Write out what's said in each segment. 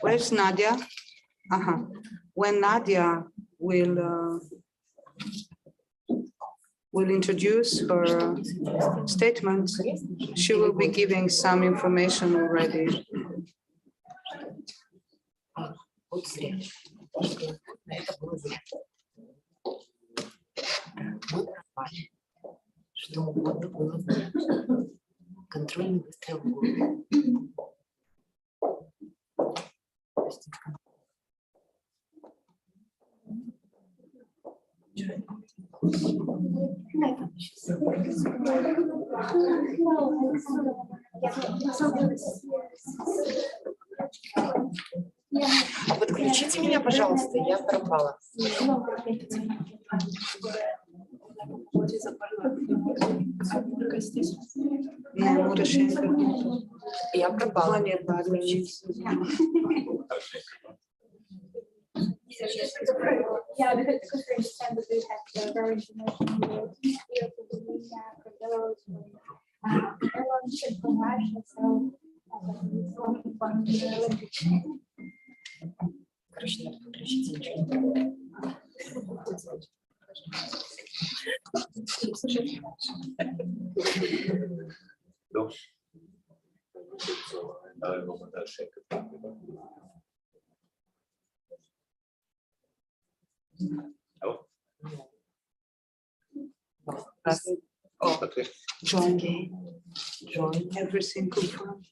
Where's Nadia? When Nadia will introduce her statement, she will be giving some information already. Контрольный выстрел. Подключите меня, пожалуйста, я пропала. Я пропала. Yeah, because they understand that they have very international here for Romania, for Belarus, everyone should international, so it's only fun to Короче, надо подключить ничего. Join everything confirmed.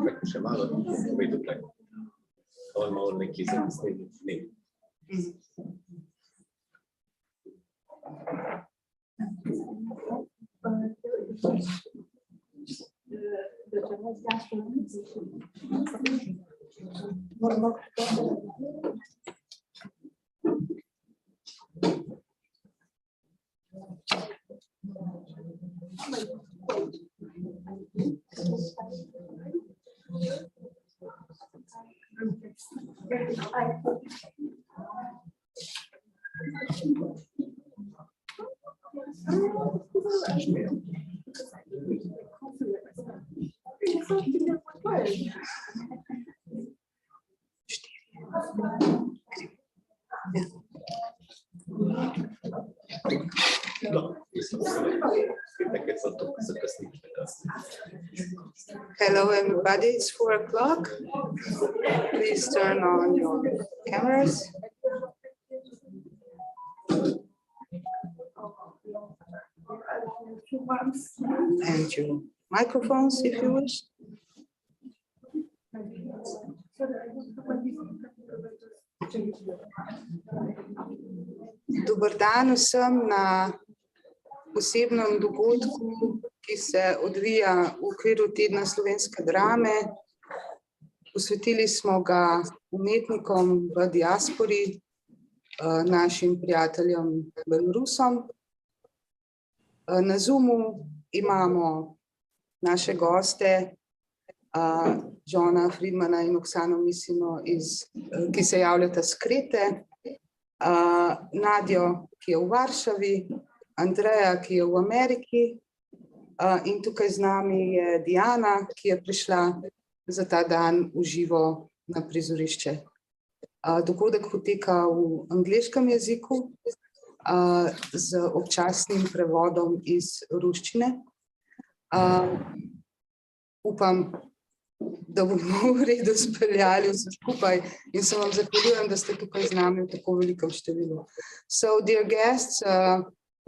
Tako še malo, vedo kaj. On malo neki zapisnik. Hello everybody, it's 4 o'clock. Please turn on your cameras. And your microphones if you wish. Dober dan vsem na posebnem dogodku, ki se odvija v okviru tedna slovenske drame. Posvetili smo ga umetnikom v diaspori, našim prijateljem Belorusom. Na Zoomu imamo naše goste, Johna Friedmana in Oksano Misino, ki se javljata s Krete, Nadjo, ki je v Varšavi, Andreja, ki je v Ameriki, in tukaj z nami je Diana, ki je prišla za ta dan v živo na prizorišče. Dogodek poteka v angleškem jeziku z občasnim prevodom iz ruščine. Upam, da bomo v redu speljali vse skupaj in se vam zahvaljujem, da ste tukaj z nami v tako velikem številu. So, dear guests,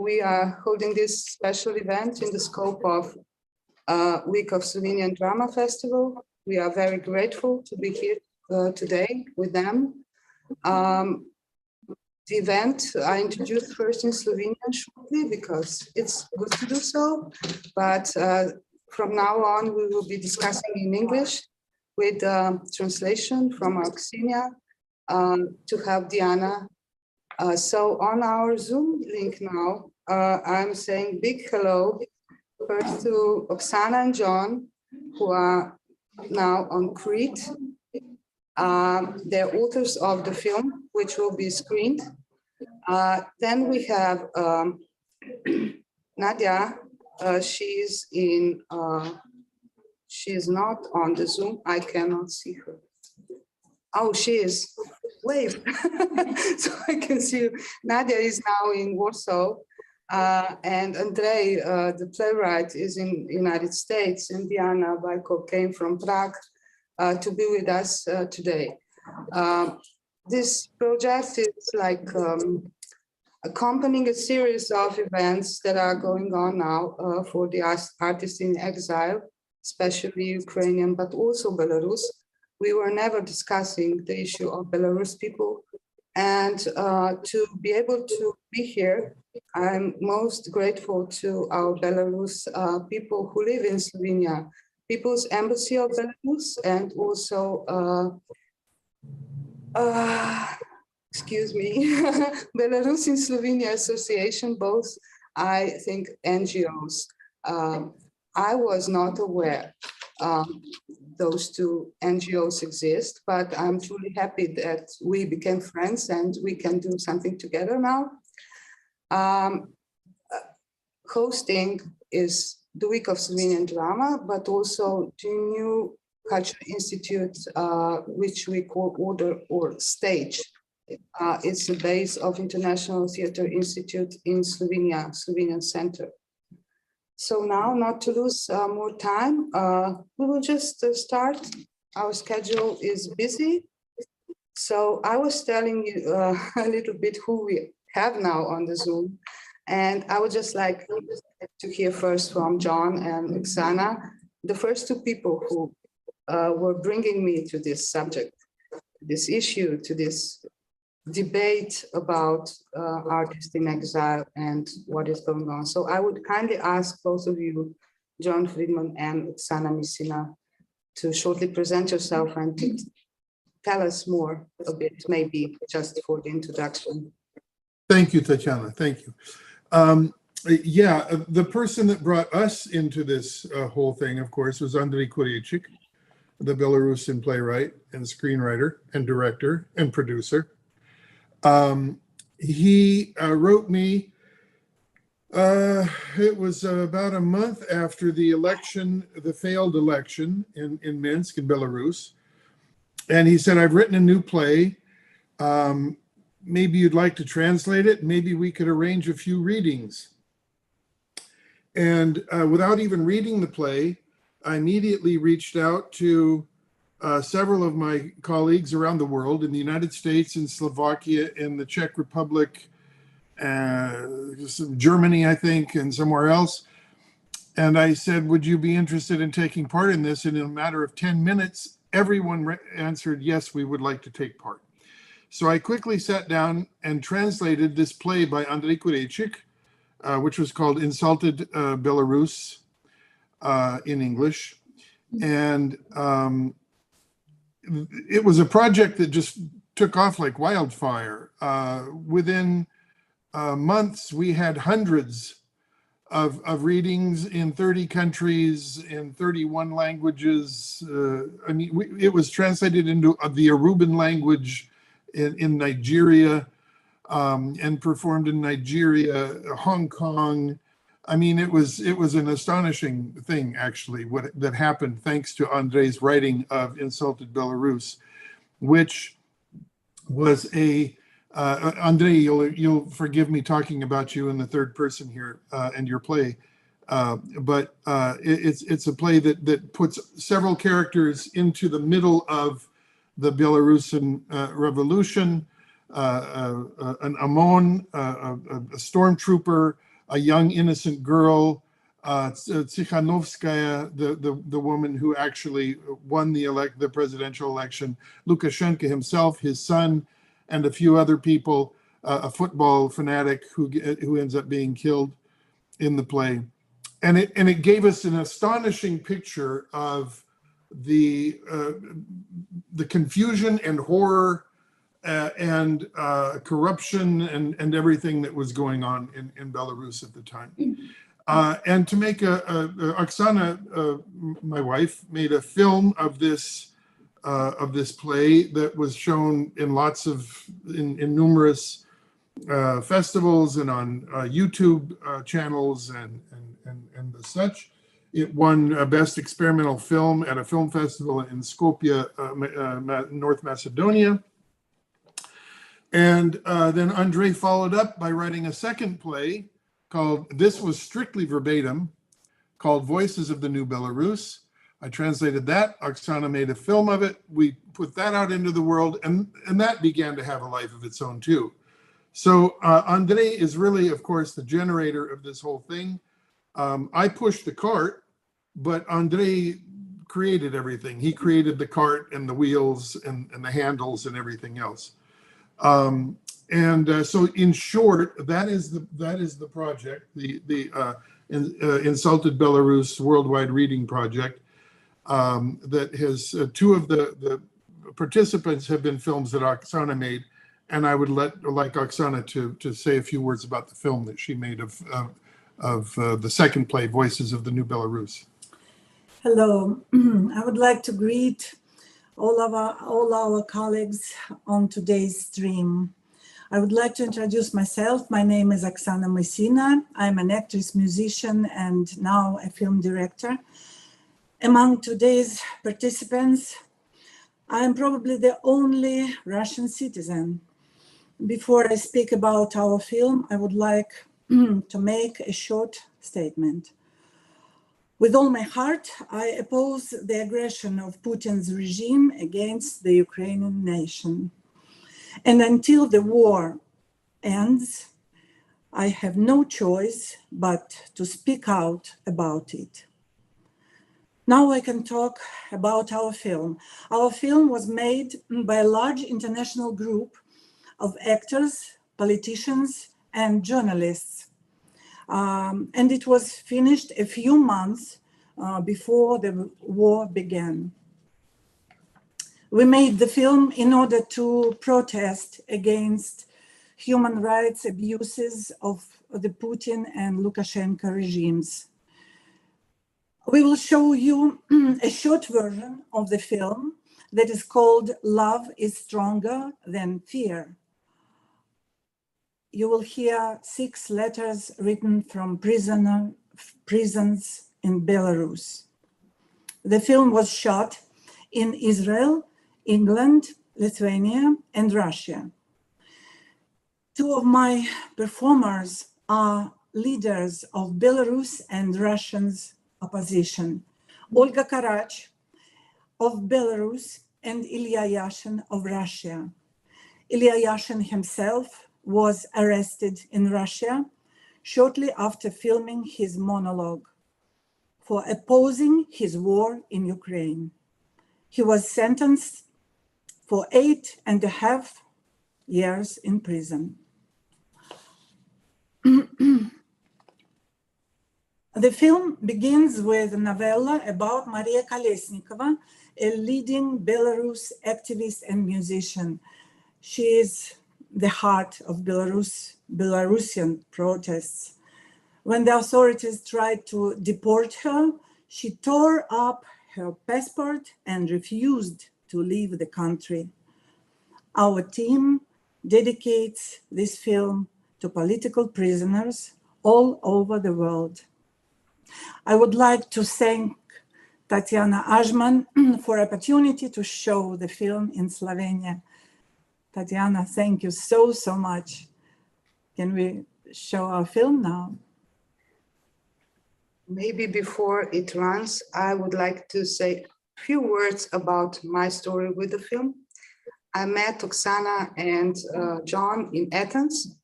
we are holding this special event in the scope of Week of Slovenian Drama Festival. We are very grateful to be here today with them. The event I introduced first in Slovenian shortly because it's good to do so, but from now on we will be discussing in English with translation from Ksenia to have Diana. So on our Zoom link now, I'm saying big hello first to Oksana and John, who are now on Crete. They're authors of the film, which will be screened. Then we have Nadia. She's not on the Zoom. I cannot see her. Oh, she is. Wave. So I can see you. Nadia is now in Warsaw. And Andrei, the playwright, is in the United States, and Diana Bajko came from Prague to be with us today. This project is like accompanying a series of events that are going on now for the artists in exile, especially Ukrainian, but also Belarus. We were never discussing the issue of Belarus people. And to be able to be here, I'm most grateful to our Belarus people who live in Slovenia, People's Embassy of Belarus, and also, excuse me, Belarus in Slovenia Association, both, I think, NGOs. I was not aware those two NGOs exist, but I'm truly happy that we became friends and we can do something together now. Hosting is the Week of Slovenian Drama, but also the new Culture Institute, which we call Order or Stage. It's the base of International Theatre Institute in Slovenia, Slovenian Center. So now, not to lose more time, we will just start. Our schedule is busy. So I was telling you a little bit who we have now on the Zoom. And I would just like to hear first from John and Oksana, the first two people who were bringing me to this subject, this issue, to this debate about artists in exile and what is going on. So I would kindly ask both of you, John Friedman and Oksana Misina, to shortly present yourself and to tell us more a bit, maybe just for the introduction. Thank you, Tatiana. Thank you. Yeah, the person that brought us into this whole thing, of course, was Andrei Kurechik, the Belarusian playwright and screenwriter and director and producer. He wrote me, it was about a month after the election, the failed election in Minsk in Belarus. And he said, I've written a new play. Maybe you'd like to translate it. Maybe we could arrange a few readings. And without even reading the play, I immediately reached out to several of my colleagues around the world, in the United States, in Slovakia, in the Czech Republic, Germany, I think, and somewhere else. And I said, would you be interested in taking part in this? And in a matter of 10 minutes, everyone answered, yes, we would like to take part. So I quickly sat down and translated this play by Andrei Kurechik, which was called Insulted Belarus in English. And it was a project that just took off like wildfire. Within months, we had hundreds of readings in 30 countries, in 31 languages. I mean, it was translated into the Yoruban language in Nigeria, and performed in Nigeria, Hong Kong. I mean, it was an astonishing thing, actually, that happened thanks to Andrei's writing of Insulted Belarus, which was Andrei, you'll forgive me talking about you in the third person here and your play, but it's a play that puts several characters into the middle of the Belarusian revolution, an Amon, a stormtrooper, a young innocent girl, Tsikhanovskaya, the woman who actually won the presidential election, Lukashenko himself, his son, and a few other people, a football fanatic who ends up being killed in the play. And it gave us an astonishing picture of the confusion and horror and corruption and everything that was going on in Belarus at the time. And to make Oksana, my wife, made a film of this play that was shown in in numerous festivals and on YouTube channels and the such. It won Best Experimental Film at a film festival in Skopje, North Macedonia. And then Andrei followed up by writing a second play called, this was strictly verbatim, called Voices of the New Belarus. I translated that. Oksana made a film of it. We put that out into the world, and that began to have a life of its own too. So Andrei is really, of course, the generator of this whole thing. I pushed the cart, but Andrei created everything. He created the cart and the wheels and the handles and everything else. So in short, that is the project, the Insulted Belarus Worldwide Reading Project, that has two of the participants have been films that Oksana made, and I would like Oksana to say a few words about the film that she made of the second play, Voices of the New Belarus. Hello, I would like to greet all our colleagues on today's stream. I would like to introduce myself. My name is Oksana Messina. I'm an actress, musician, and now a film director. Among today's participants, I am probably the only Russian citizen. Before I speak about our film, I would like to make a short statement. With all my heart, I oppose the aggression of Putin's regime against the Ukrainian nation. And until the war ends, I have no choice but to speak out about it. Now I can talk about our film. Our film was made by a large international group of actors, politicians, and journalists. And it was finished a few months before the war began. We made the film in order to protest against human rights abuses of the Putin and Lukashenko regimes. We will show you a short version of the film that is called Love is Stronger Than Fear. You will hear 6 letters written from prisons in Belarus. The film was shot in Israel, England, Lithuania, and Russia. 2 of my performers are leaders of Belarus and Russia's opposition, Olga Karach of Belarus and Ilya Yashin of Russia. Ilya Yashin himself was arrested in Russia shortly after filming his monologue for opposing his war in Ukraine. He was sentenced for 8.5 years in prison. The film begins with a novella about Maria Kolesnikova, a leading Belarus activist and musician. She is the heart of Belarusian protests. When the authorities tried to deport her, she tore up her passport and refused to leave the country. Our team dedicates this film to political prisoners all over the world. I would like to thank Tatiana Ajman for opportunity to show the film in Slovenia. Tatiana, thank you so much. Can we show our film now? Maybe before it runs, I would like to say a few words about my story with the film. I met Oksana and John in Athens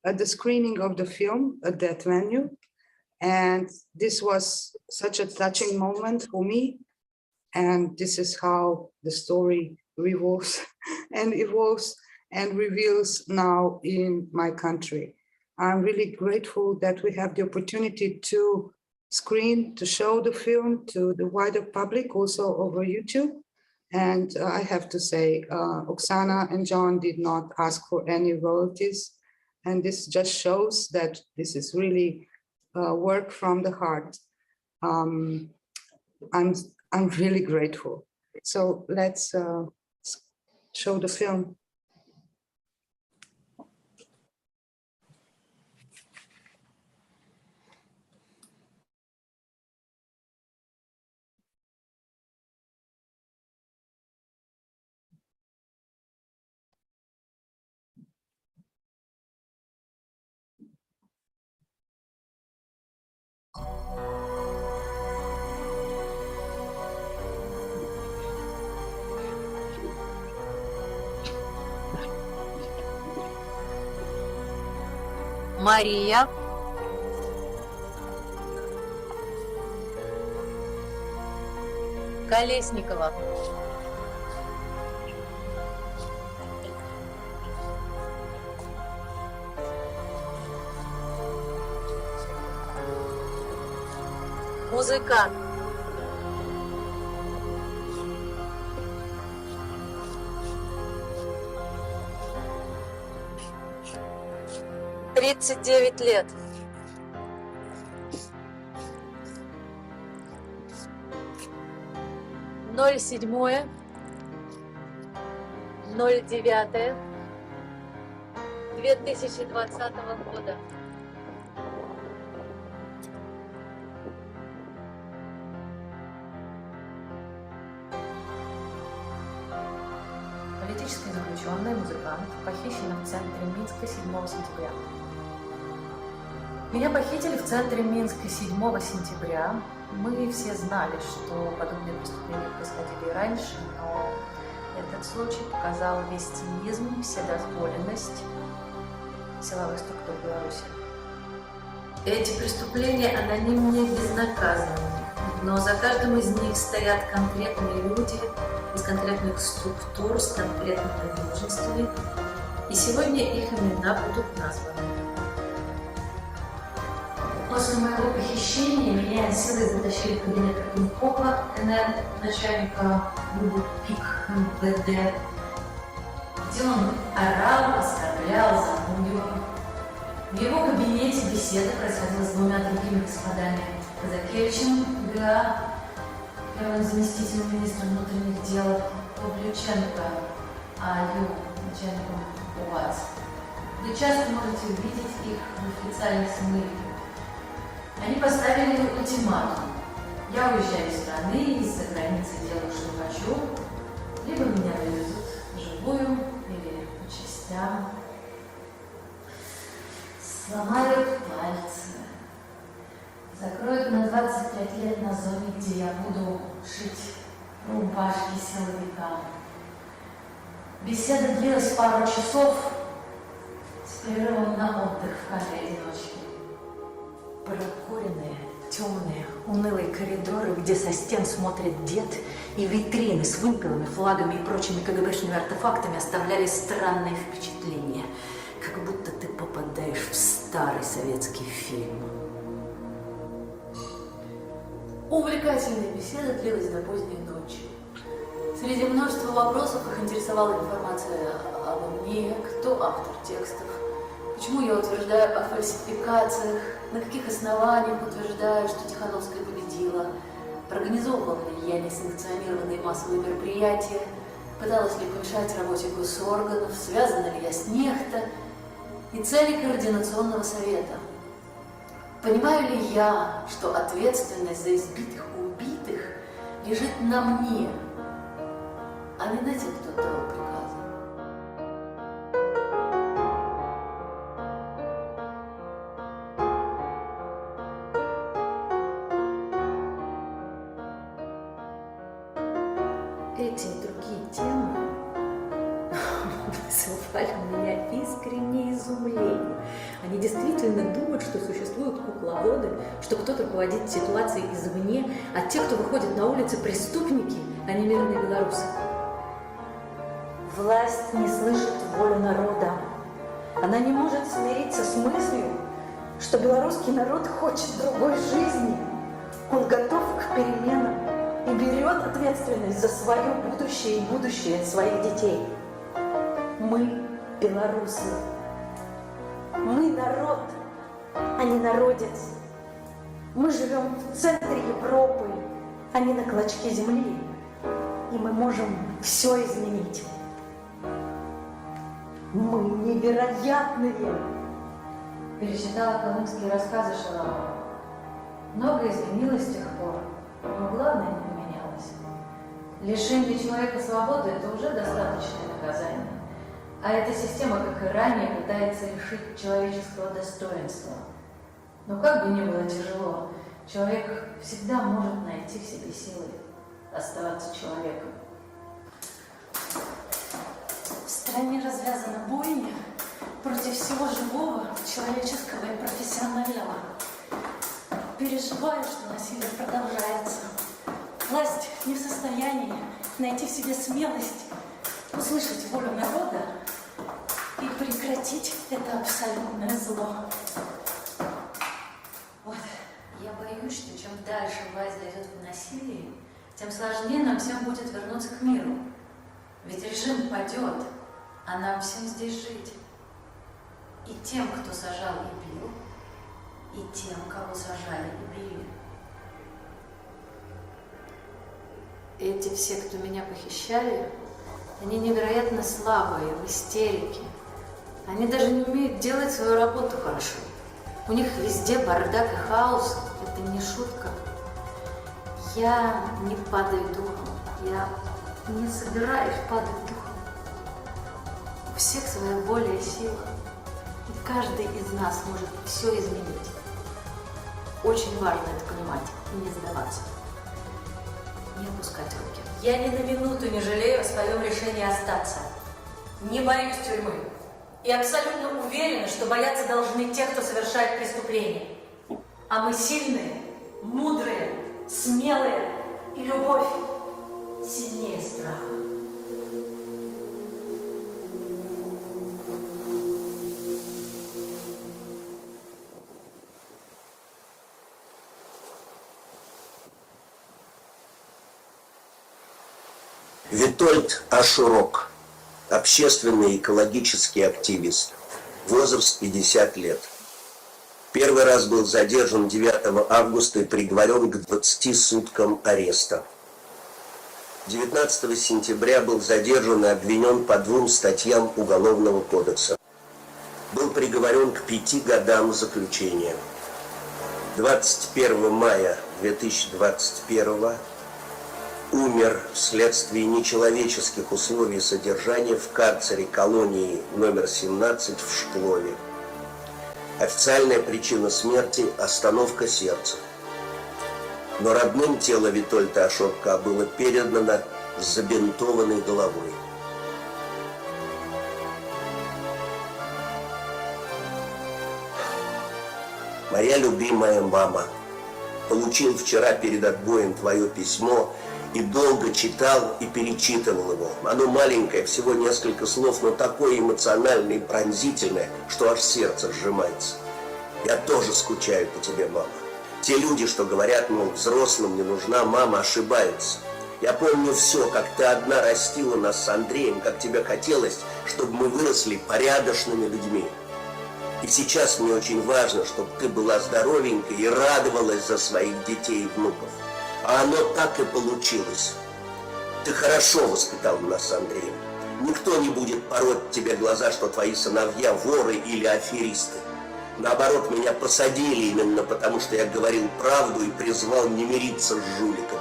at the screening of the film at that venue. And this was such a touching moment for me. And this is how the story revolves and evolves and reveals now in my country. I'm really grateful that we have the opportunity to screen, to show the film to the wider public, also over YouTube. And I have to say, Oksana and John did not ask for any royalties. And this just shows that this is really work from the heart. I'm really grateful. So let's show the film. Мария. Колесникова. Музыкант. Тридцать 9 лет. Ноль 7, 09, 2020 года. Политический заключенный, музыкант, похищен в центре Минска 7 сентября. Меня похитили в центре Минска 7 сентября. Мы все знали, что подобные преступления происходили и раньше, но этот случай показал весь цинизм, вседозволенность силовых структур Беларуси. Эти преступления анонимны и безнаказанны, но за каждым из них стоят конкретные люди из конкретных структур, с конкретными должностями, и сегодня их имена будут названы. После моего похищения меня силой затащили в кабинет Рахункова, начальника группы ПИК МВД, где он орал, оскорблял, занудил. В его кабинете беседа происходила с двумя другими господами: Казакевичем Г.А., первым заместителем министра внутренних дел, Павлюченко А.Ю., начальником УВАЦ. Вы часто можете увидеть их в официальных СМИ. Они поставили ультиматум: я уезжаю из страны, из-за границы делаю, что хочу, либо меня вывезут живую или по частям, сломают пальцы, закроют на 25 лет на зоне, где я буду шить рубашки силовикам. Беседа длилась пару часов с перерывом на отдых в камере одиночки. Прокуренные, темные, унылые коридоры, где со стен смотрит дед, и витрины с вымпелами, флагами и прочими КГБшными артефактами оставляли странные впечатления, как будто ты попадаешь в старый советский фильм. Увлекательная беседа длилась до поздней ночи. Среди множества вопросов их интересовала информация обо мне, кто автор текстов, почему я утверждаю о фальсификациях, на каких основаниях утверждаю, что Тихановская победила, организовывала ли я несанкционированные массовые мероприятия, пыталась ли помешать работе госорганов, связана ли я с нехто, и цели Координационного совета. Понимаю ли я, что ответственность за избитых и убитых лежит на мне, а не на тех, кто отдавал приказы? Эти и другие темы вызывали у меня искреннее изумление. Они действительно думают, что существуют кукловоды, что кто-то руководит ситуацией извне, а те, кто выходит на улицы, преступники, а не мирные белорусы. Власть не слышит волю народа. Она не может смириться с мыслью, что белорусский народ хочет другой жизни. Он готов к переменам и берет ответственность за свое будущее и будущее своих детей. Мы белорусы. Мы народ, а не народец. Мы живем в центре Европы, а не на клочке земли. И мы можем все изменить. Мы невероятные. Перечитала колымские рассказы Шаламова. Многое изменилось с тех пор, но главное не поменялось. Лишение человека свободы – это уже достаточное наказание. А эта система, как и ранее, пытается лишить человеческого достоинства. Но как бы ни было тяжело, человек всегда может найти в себе силы оставаться человеком. В стране развязана бойня против всего живого, человеческого и профессионального. Переживаю, что насилие продолжается. Власть не в состоянии найти в себе смелость услышать волю народа и прекратить это абсолютное зло. Вот. Я боюсь, что чем дальше власть дойдет в насилие, тем сложнее нам всем будет вернуться к миру. Ведь режим падет, а нам всем здесь жить. И тем, кто сажал и бил, и тем, кого сажали и били. Эти все, кто меня похищали, они невероятно слабые, в истерике. Они даже не умеют делать свою работу хорошо. У них везде бардак и хаос. Это не шутка. Я не падаю духом. Я не собираюсь падать духом. У всех своя воля и сила. И каждый из нас может все изменить. Очень важно это понимать и не сдаваться. Не опускать руки. Я ни на минуту не жалею о своем решении остаться. Не боюсь тюрьмы. И абсолютно уверена, что бояться должны те, кто совершает преступления. А мы сильные, мудрые, смелые, и любовь сильнее страха. Витольд Ашурок, общественный экологический активист, возраст 50 лет. Первый раз был задержан 9 августа и приговорен к 20 суткам ареста. 19 сентября был задержан и обвинен по 2 статьям Уголовного кодекса. Был приговорен к 5 годам заключения. 21 мая 2021 умер вследствие нечеловеческих условий содержания в карцере колонии номер 17 в Шклове. Официальная причина смерти – остановка сердца. Но родным тело Витольда Ашурка было передано с забинтованной головой. Моя любимая мама, получил вчера перед отбоем твое письмо и долго читал и перечитывал его. Оно маленькое, всего несколько слов, но такое эмоциональное и пронзительное, что аж сердце сжимается. Я тоже скучаю по тебе, мама. Те люди, что говорят, мол, взрослым не нужна мама, ошибаются. Я помню все, как ты одна растила нас с Андреем, как тебе хотелось, чтобы мы выросли порядочными людьми. И сейчас мне очень важно, чтобы ты была здоровенькой и радовалась за своих детей и внуков. А оно так и получилось. Ты хорошо воспитал нас с Андреем. Никто не будет пороть тебе глаза, что твои сыновья воры или аферисты. Наоборот, меня посадили именно потому, что я говорил правду и призвал не мириться с жуликами.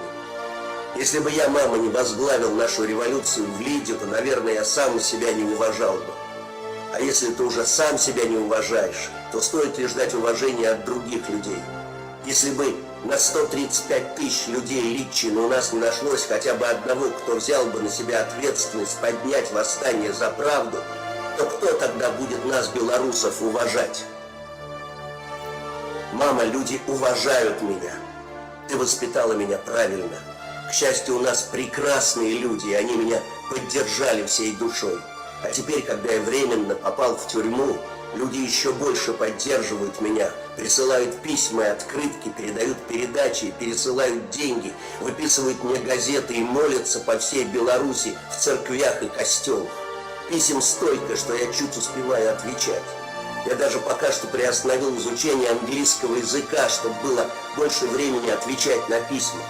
Если бы я, мама, не возглавил нашу революцию в Лиде, то, наверное, я сам себя не уважал бы. А если ты уже сам себя не уважаешь, то стоит ли ждать уважения от других людей? Если бы на 135 тысяч людей личины у нас не нашлось хотя бы одного, кто взял бы на себя ответственность поднять восстание за правду, то кто тогда будет нас, белорусов, уважать? Мама, люди уважают меня. Ты воспитала меня правильно. К счастью, у нас прекрасные люди, и они меня поддержали всей душой. А теперь, когда я временно попал в тюрьму, люди еще больше поддерживают меня, присылают письма и открытки, передают передачи, пересылают деньги, выписывают мне газеты и молятся по всей Беларуси в церквях и костелах. Писем столько, что я чуть успеваю отвечать. Я даже пока что приостановил изучение английского языка, чтобы было больше времени отвечать на письма.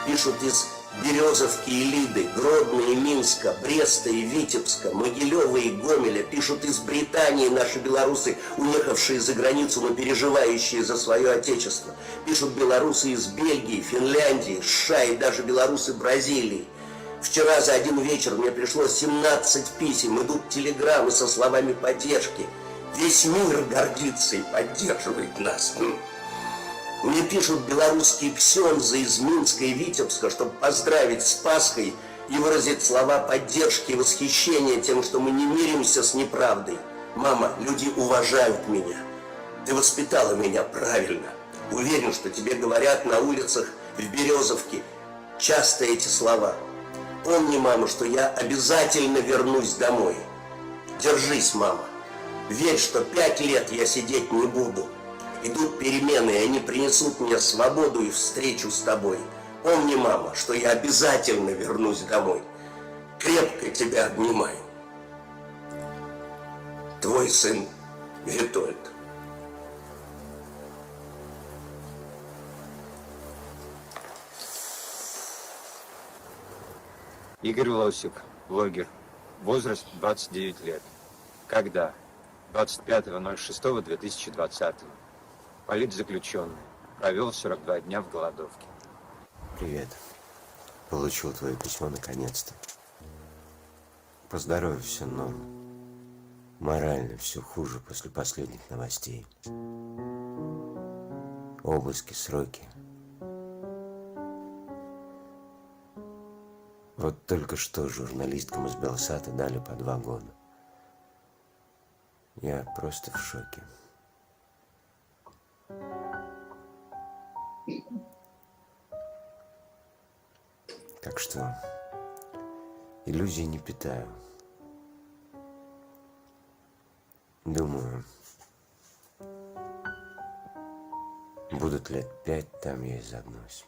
Пишут из Березовки и Лиды, Гродно и Минска, Бреста и Витебска, Могилева и Гомеля. Пишут из Британии наши белорусы, уехавшие за границу, но переживающие за свое отечество. Пишут белорусы из Бельгии, Финляндии, США и даже белорусы Бразилии. Вчера за один вечер мне пришло 17 писем, идут телеграммы со словами поддержки. Весь мир гордится и поддерживает нас. Мне пишут белорусские ксензы из Минска и Витебска, чтобы поздравить с Пасхой и выразить слова поддержки и восхищения тем, что мы не миримся с неправдой. Мама, люди уважают меня. Ты воспитала меня правильно. Уверен, что тебе говорят на улицах в Березовке часто эти слова. Помни, мама, что я обязательно вернусь домой. Держись, мама. Верь, что 5 лет я сидеть не буду. Идут перемены, и они принесут мне свободу и встречу с тобой. Помни, мама, что я обязательно вернусь домой. Крепко тебя обнимаю. Твой сын Витольд. Игорь Лосик, блогер. Возраст 29 лет. Когда? 25.06.2020. Политзаключенный. Провел 42 дня в голодовке. Привет. Получил твое письмо наконец-то. По здоровью все норм. Морально все хуже после последних новостей. Обыски, сроки. Вот только что журналисткам из Белсата дали по 2 года. Я просто в шоке. Так что иллюзий не питаю. Думаю, будут лет 5, там я и загнусь.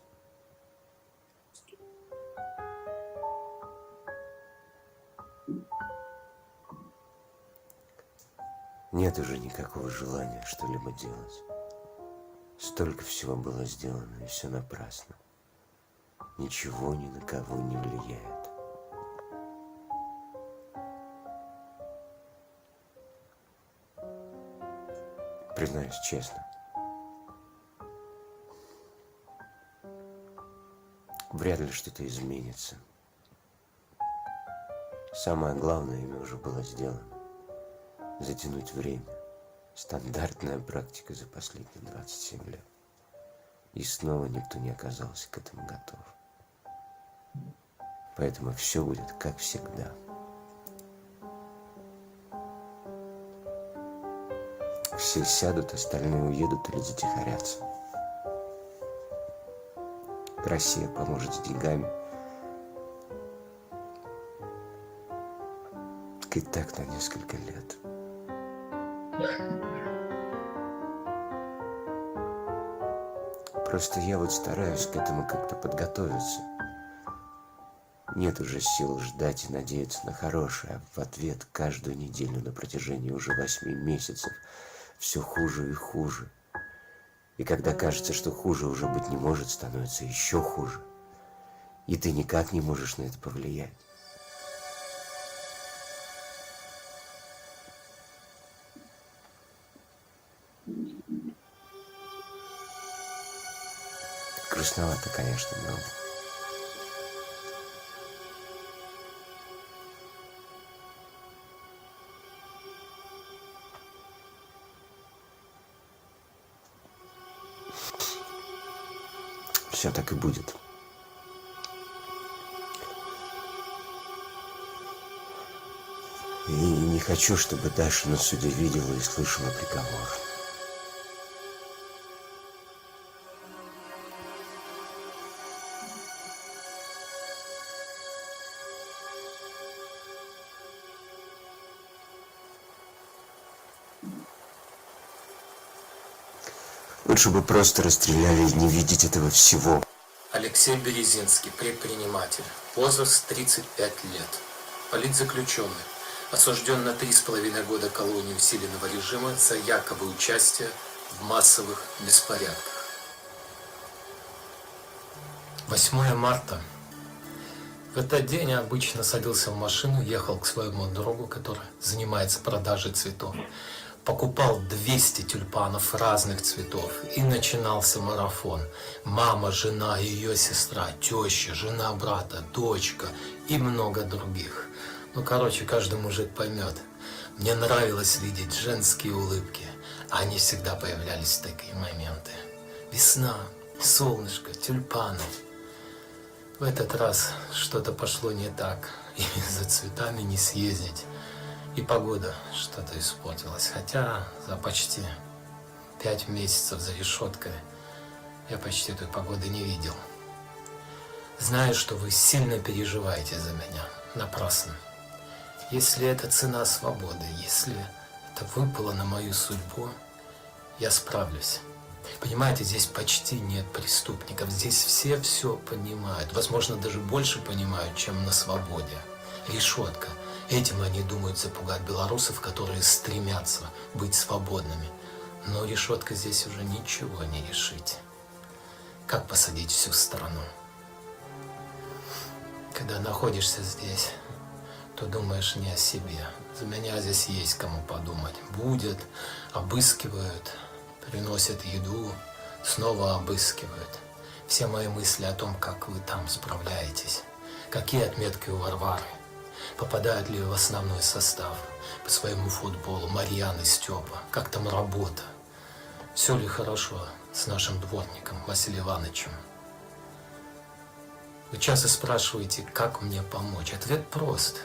Нет уже никакого желания что-либо делать. Столько всего было сделано, и все напрасно. Ничего ни на кого не влияет. Признаюсь честно, вряд ли что-то изменится. Самое главное ими уже было сделано. Затянуть время. Стандартная практика за последние 27 лет. И снова никто не оказался к этому готов. Поэтому все будет как всегда. Все сядут, остальные уедут или затихарятся. Россия поможет с деньгами. И так на несколько лет. Просто я вот стараюсь к этому как-то подготовиться. Нет уже сил ждать и надеяться на хорошее, а в ответ каждую неделю на протяжении уже 8 месяцев все хуже и хуже. И когда кажется, что хуже уже быть не может, становится еще хуже. И ты никак не можешь на это повлиять. Грустновато, конечно, но... Все так и будет. И не хочу, чтобы Даша на суде видела и слышала приговор. Лучше бы просто расстреляли и не видеть этого всего. Алексей Березинский, предприниматель, возраст 35 лет, политзаключенный, осужден на 3,5 года колонии усиленного режима за якобы участие в массовых беспорядках. 8 марта. В этот день я обычно садился в машину, ехал к своему другу, который занимается продажей цветов. Покупал 200 тюльпанов разных цветов, и начинался марафон. Мама, жена, ее сестра, теща, жена брата, дочка и много других. Ну, короче, каждый мужик поймет. Мне нравилось видеть женские улыбки. Они всегда появлялись в такие моменты. Весна, солнышко, тюльпаны. В этот раз что-то пошло не так, и за цветами не съездить. И погода что-то испортилась. Хотя за почти 5 месяцев за решеткой я почти той погоды не видел. Знаю, что вы сильно переживаете за меня. Напрасно. Если это цена свободы, если это выпало на мою судьбу, я справлюсь. Понимаете, здесь почти нет преступников. Здесь все понимают. Возможно, даже больше понимают, чем на свободе. Решетка. Этим они думают запугать белорусов, которые стремятся быть свободными. Но решетка здесь уже ничего не решить. Как посадить всю страну? Когда находишься здесь, то думаешь не о себе. За меня здесь есть кому подумать. Будет, обыскивают, приносят еду, снова обыскивают. Все мои мысли о том, как вы там справляетесь. Какие отметки у Варвары. Попадают ли в основной состав по своему футболу Марьян и Степа? Как там работа? Все ли хорошо с нашим дворником Василием Ивановичем? Вы часто спрашиваете, как мне помочь? Ответ прост.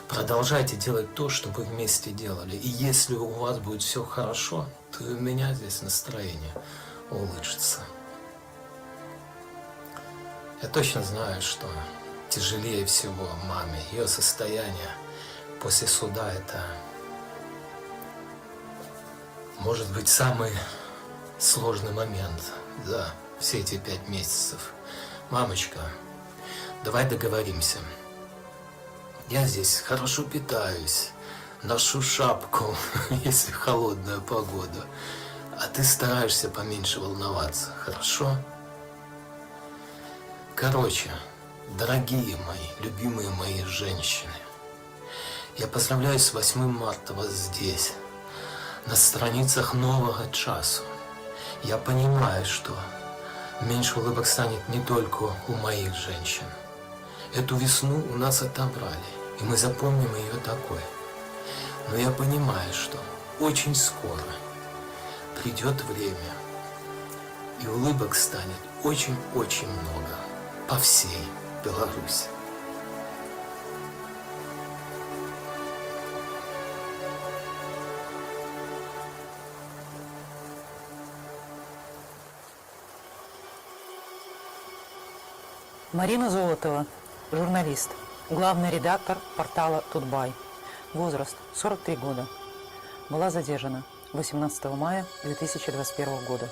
Продолжайте делать то, что вы вместе делали. И если у вас будет все хорошо, то и у меня здесь настроение улучшится. Я точно знаю, что тяжелее всего маме. Ее состояние после суда — это может быть самый сложный момент за все эти 5 месяцев. Мамочка, давай договоримся. Я здесь хорошо питаюсь, ношу шапку, если холодная погода, а ты стараешься поменьше волноваться, хорошо? Короче, дорогие мои, любимые мои женщины, я поздравляю с 8 марта вас здесь, на страницах нового часу. Я понимаю, что меньше улыбок станет не только у моих женщин. Эту весну у нас отобрали, и мы запомним ее такой. Но я понимаю, что очень скоро придет время, и улыбок станет очень-очень много по всей Беларуси. Марина Золотова, журналист, главный редактор портала Тутбай. Возраст 43 года. Была задержана 18 мая 2021 года.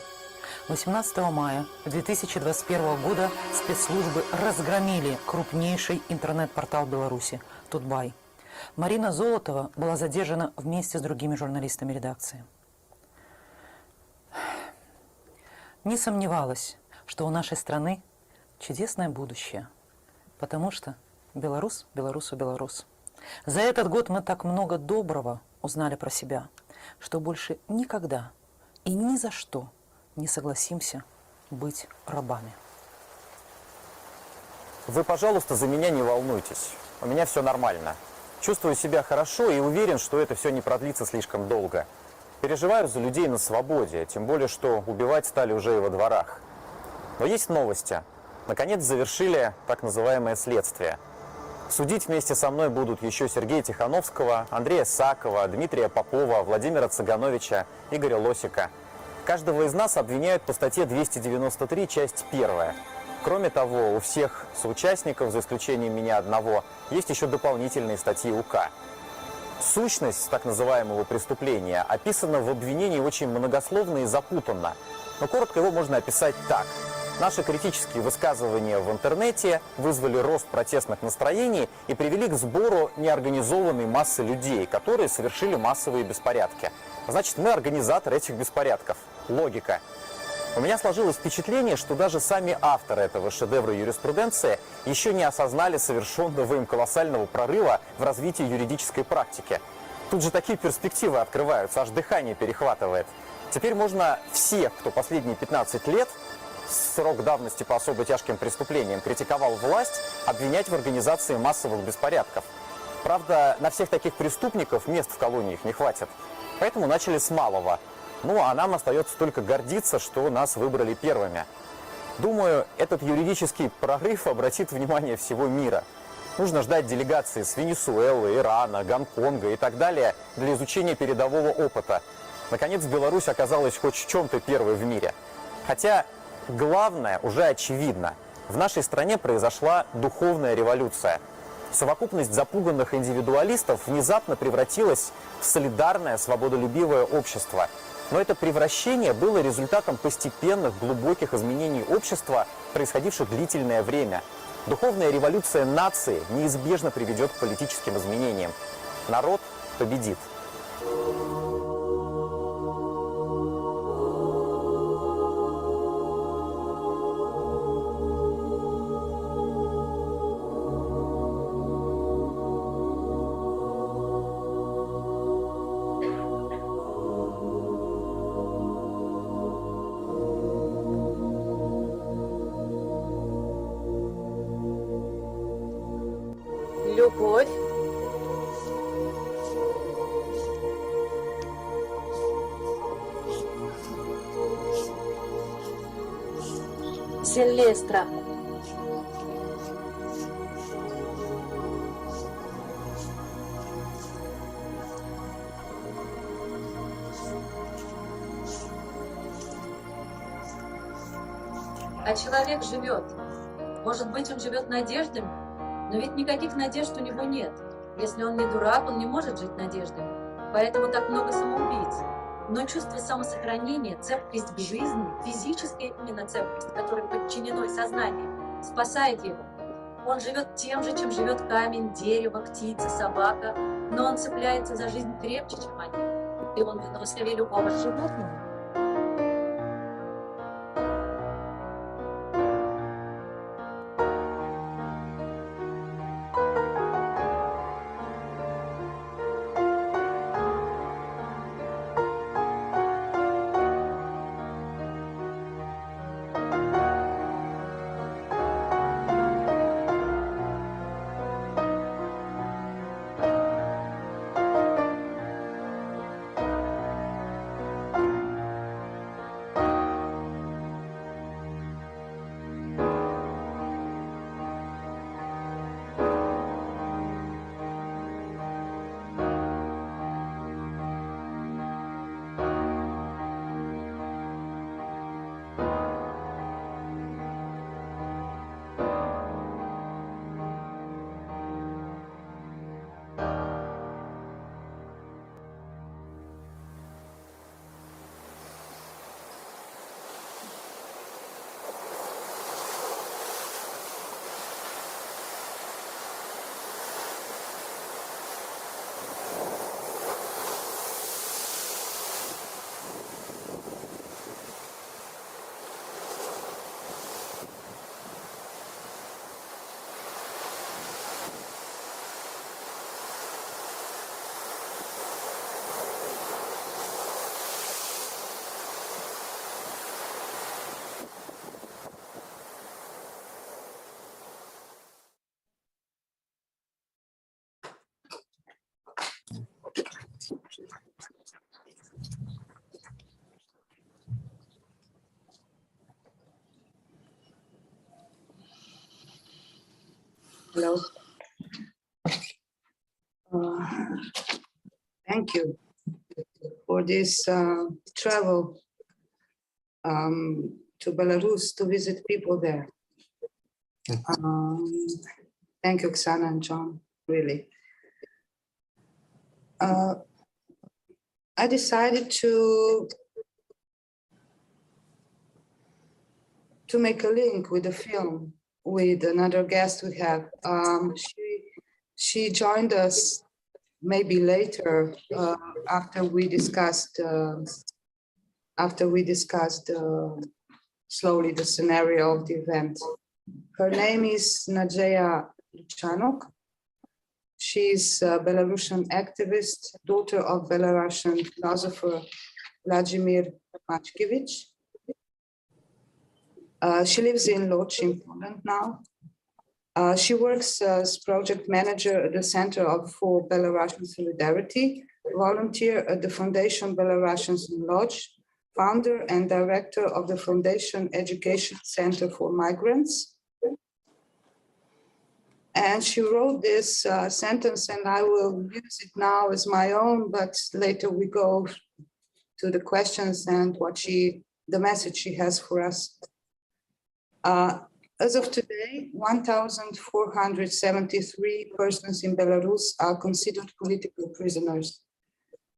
18 мая 2021 года спецслужбы разгромили крупнейший интернет-портал Беларуси «Тутбай». Марина Золотова была задержана вместе с другими журналистами редакции. Не сомневалась, что у нашей страны чудесное будущее, потому что Беларусь, Беларусу, Беларусь. За этот год мы так много доброго узнали про себя, что больше никогда и ни за что не согласимся быть рабами. Вы, пожалуйста, за меня не волнуйтесь. У меня все нормально. Чувствую себя хорошо и уверен, что это все не продлится слишком долго. Переживаю за людей на свободе, тем более, что убивать стали уже и во дворах. Но есть новости. Наконец завершили так называемое следствие. Судить вместе со мной будут еще Сергея Тихановского, Андрея Сакова, Дмитрия Попова, Владимира Цыгановича, Игоря Лосика. Каждого из нас обвиняют по статье 293, часть 1. Кроме того, у всех соучастников, за исключением меня одного, есть еще дополнительные статьи УК. Сущность так называемого преступления описана в обвинении очень многословно и запутанно. Но коротко его можно описать так. Наши критические высказывания в интернете вызвали рост протестных настроений и привели к сбору неорганизованной массы людей, которые совершили массовые беспорядки. Значит, мы организаторы этих беспорядков. Логика. У меня сложилось впечатление, что даже сами авторы этого шедевра юриспруденции еще не осознали совершенного им колоссального прорыва в развитии юридической практики. Тут же такие перспективы открываются, аж дыхание перехватывает. Теперь можно всех, кто последние 15 лет, срок давности по особо тяжким преступлениям, критиковал власть, обвинять в организации массовых беспорядков. Правда, на всех таких преступников мест в колониях не хватит. Поэтому начали с малого. Ну, а нам остается только гордиться, что нас выбрали первыми. Думаю, этот юридический прорыв обратит внимание всего мира. Нужно ждать делегации с Венесуэлы, Ирана, Гонконга и так далее для изучения передового опыта. Наконец, Беларусь оказалась хоть в чем-то первой в мире. Хотя главное уже очевидно. В нашей стране произошла духовная революция. Совокупность запуганных индивидуалистов внезапно превратилась в солидарное, свободолюбивое общество. Но это превращение было результатом постепенных, глубоких изменений общества, происходивших длительное время. Духовная революция нации неизбежно приведет к политическим изменениям. Народ победит. Любовь. Селестра. А человек живет. Может быть, он живет надеждами, но ведь никаких надежд у него нет. Если он не дурак, он не может жить надеждами. Поэтому так много самоубийц. Но чувство самосохранения, цепкость к жизни, физическая именно цепкость, которой подчинено сознание, спасает его. Он живет тем же, чем живет камень, дерево, птица, собака, но он цепляется за жизнь крепче, чем они. И он выносливее любого животного. Hello. Thank you for this travel to Belarus to visit people there. Thank you, Oksana and John, really. I decided to make a link with the film with another guest we have. She joined us maybe later after we discussed slowly the scenario of the event. Her name is Nadeja Luchanok. She's a Belarusian activist, daughter of Belarusian philosopher Vladimir Machkevich. She lives in Lodz in Poland now. She works as project manager at the Center for Belarusian Solidarity, volunteer at the Foundation Belarusians in Lodz, founder and director of the Foundation Education Center for Migrants. And she wrote this sentence, and I will use it now as my own, but later we go to the questions and the message she has for us. As of today, 1,473 persons in Belarus are considered political prisoners.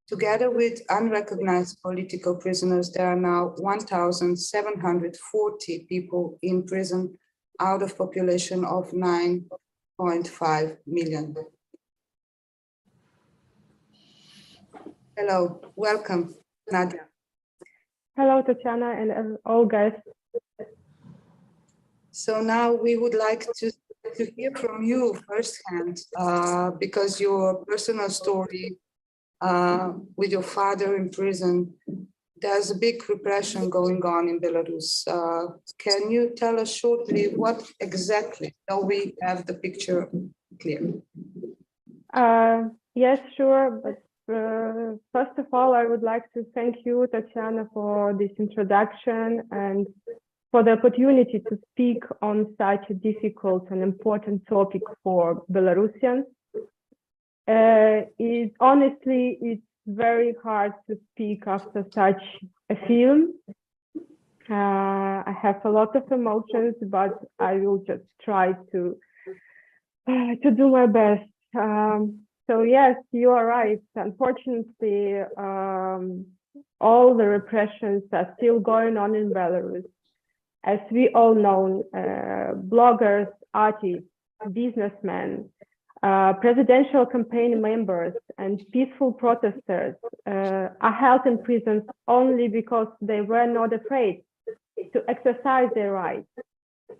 Together with unrecognized political prisoners, there are now 1,740 people in prison out of population of 9.5 million. Hello, welcome, Nadia. Hello, Tatiana, and all guests. So now we would like to hear from you firsthand, because your personal story with your father in prison, there's a big repression going on in Belarus. Can you tell us shortly what exactly, so we have the picture clear? Yes, sure. But first of all, I would like to thank you, Tatiana, for this introduction and for the opportunity to speak on such a difficult and important topic for Belarusians. Honestly, it's very hard to speak after such a film. I have a lot of emotions, but I will just try to do my best. So yes, you are right. Unfortunately, all the repressions are still going on in Belarus. As we all know, bloggers, artists, businessmen, presidential campaign members, and peaceful protesters are held in prisons only because they were not afraid to exercise their rights,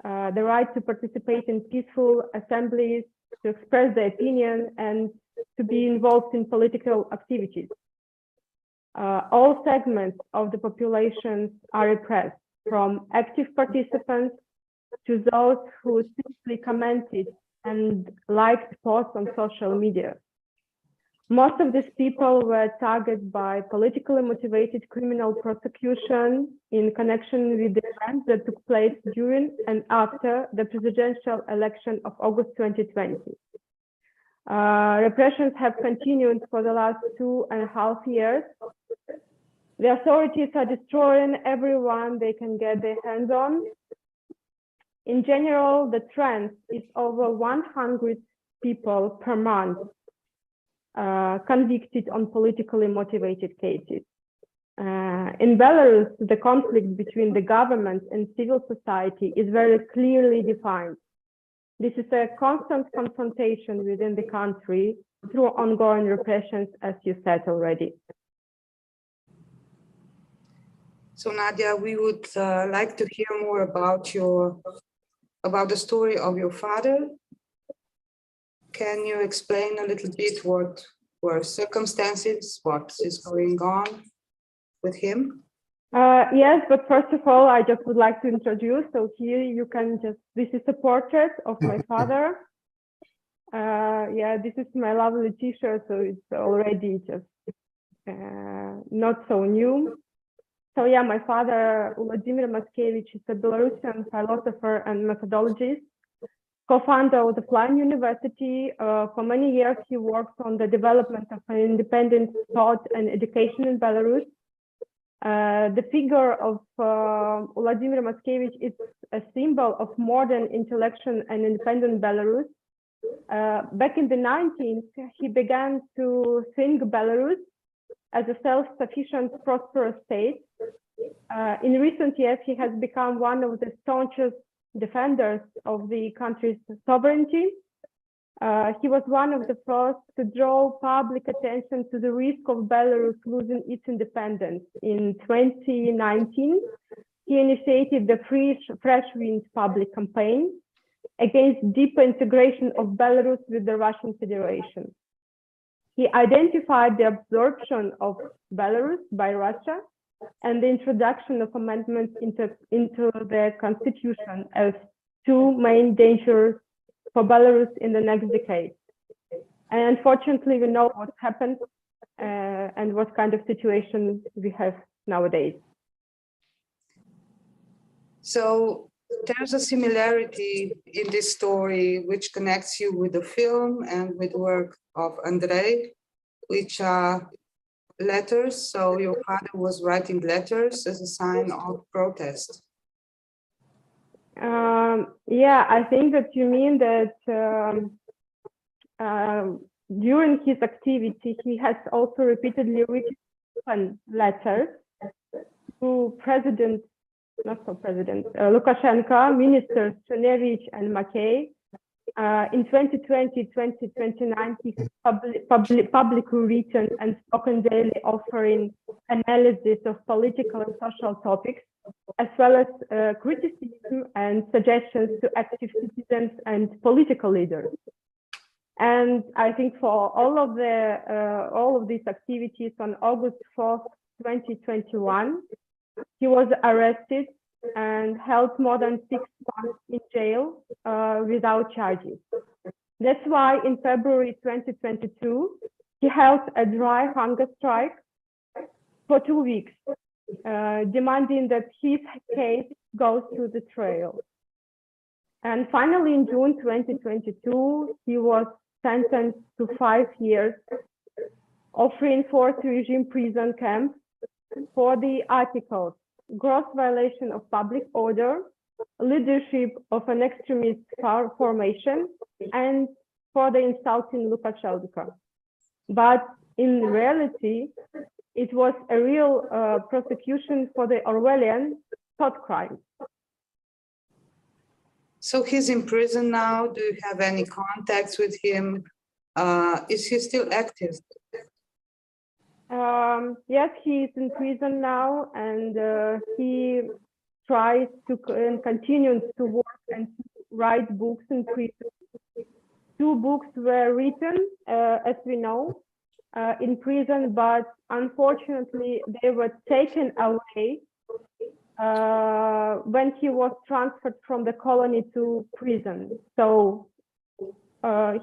the right to participate in peaceful assemblies, to express their opinion, and to be involved in political activities. All segments of the population are repressed, from active participants to those who simply commented and liked posts on social media. Most of these people were targeted by politically motivated criminal prosecution in connection with the events that took place during and after the presidential election of August 2020. Repressions have continued for the last 2.5 years. The authorities are destroying everyone they can get their hands on. In general, the trend is over 100 people per month convicted on politically motivated cases. In Belarus, the conflict between the government and civil society is very clearly defined. This is a constant confrontation within the country through ongoing repressions, as you said already. So Nadia, we would like to hear more about the story of your father. Can you explain a little bit what were circumstances, what is going on with him? Yes, but first of all, I just would like to introduce. So here you can this is a portrait of my father. Yeah, this is my lovely t-shirt, so it's already just not so new. So yeah, my father, Vladimir Machkevich, is a Belarusian philosopher and methodologist. co-founder of the Flying University. For many years, he worked on the development of an independent thought and education in Belarus. The figure of Vladimir Maskevich is a symbol of modern intellectual and independent Belarus. Back in the 19th, he began to think Belarus as a self-sufficient, prosperous state. In recent years, he has become one of the staunchest defenders of the country's sovereignty. He was one of the first to draw public attention to the risk of Belarus losing its independence. In 2019, he initiated the Fresh Wind public campaign against deeper integration of Belarus with the Russian Federation. He identified the absorption of Belarus by Russia and the introduction of amendments into the constitution as two main dangers for Belarus in the next decade. And unfortunately, we know what happened and what kind of situation we have nowadays. So there's a similarity in this story which connects you with the film and with work of Andrei, which are letters. So your father was writing letters as a sign of protest. Yeah, I think that you mean that during his activity, he has also repeatedly written letters to Lukashenko, ministers Shunevich and Mackey. In 2020-2029, he publicly written and spoken daily, offering analysis of political and social topics, as well as criticism and suggestions to active citizens and political leaders. And I think for all of these activities, on August 4th, 2021, he was arrested and held more than 6 months in jail without charges. That's why in February 2022, he held a dry hunger strike for 2 weeks, demanding that his case goes to the trial. And finally, in June 2022, he was sentenced to 5 years of reinforced regime prison camp for the articles: gross violation of public order, leadership of an extremist formation, and for the insulting Lukashenko. But in reality, it was a real prosecution for the Orwellian thought crime. So he's in prison now. Do you have any contacts with him? Is he still active? Yes, he is in prison now, and he tries to continue to work and write books in prison. 2 books were written, as we know, in prison, but unfortunately they were taken away when he was transferred from the colony to prison. So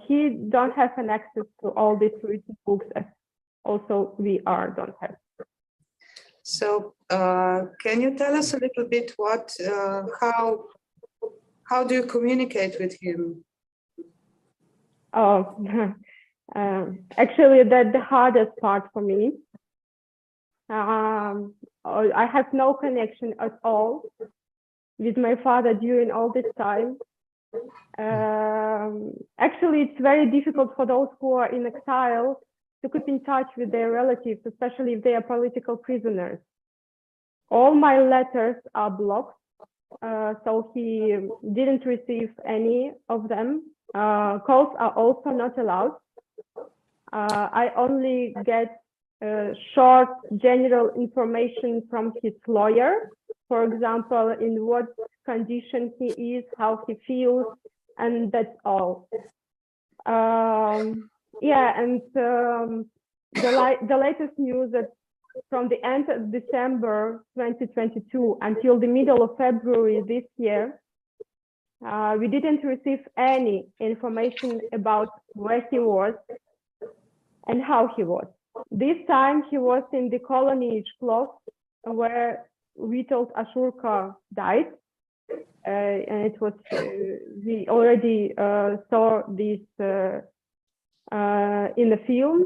he don't have an access to all these written books, as also we don't have. So can you tell us a little bit how do you communicate with him? Oh, actually, that's the hardest part for me. I have no connection at all with my father during all this time. Actually, it's very difficult for those who are in exile to keep in touch with their relatives, especially if they are political prisoners. All my letters are blocked, so he didn't receive any of them. Calls are also not allowed. I only get short general information from his lawyer, for example, in what condition he is, how he feels, and that's all. Yeah, and the latest news that from the end of December 2022 until the middle of February this year, we didn't receive any information about where he was and how he was. This time he was in the colony Glas, where Witold Ashurka died. and it was we already saw this in the film,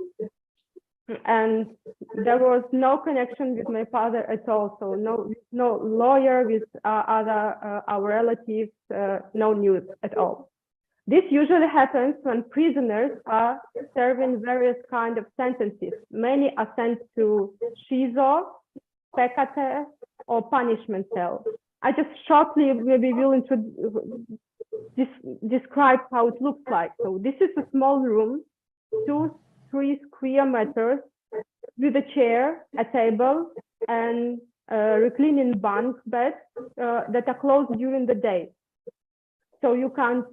and there was no connection with my father at all. So no lawyer with our relatives, no news at all. This usually happens when prisoners are serving various kind of sentences. Many are sent to SHIZO, PKT, or punishment cell. I just shortly maybe will describe how it looks like. So this is a small room, 2-3 square meters, with a chair, a table, and reclining bunk beds that are closed during the day. So you can't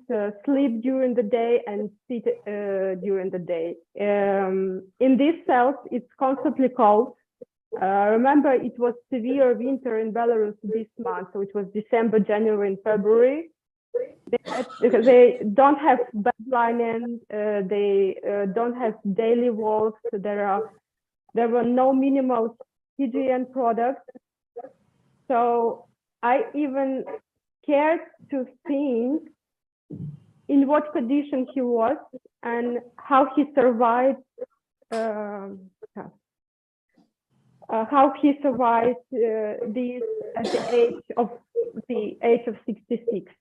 sleep during the day and sit during the day. In these cells, it's constantly cold. Remember, it was severe winter in Belarus this month, so it was December, January, and February. They don't have bed linen, they don't have daily walks. There were no minimal hygiene products. So I even scared to think in what condition he was and how he survived. This at the age of 66.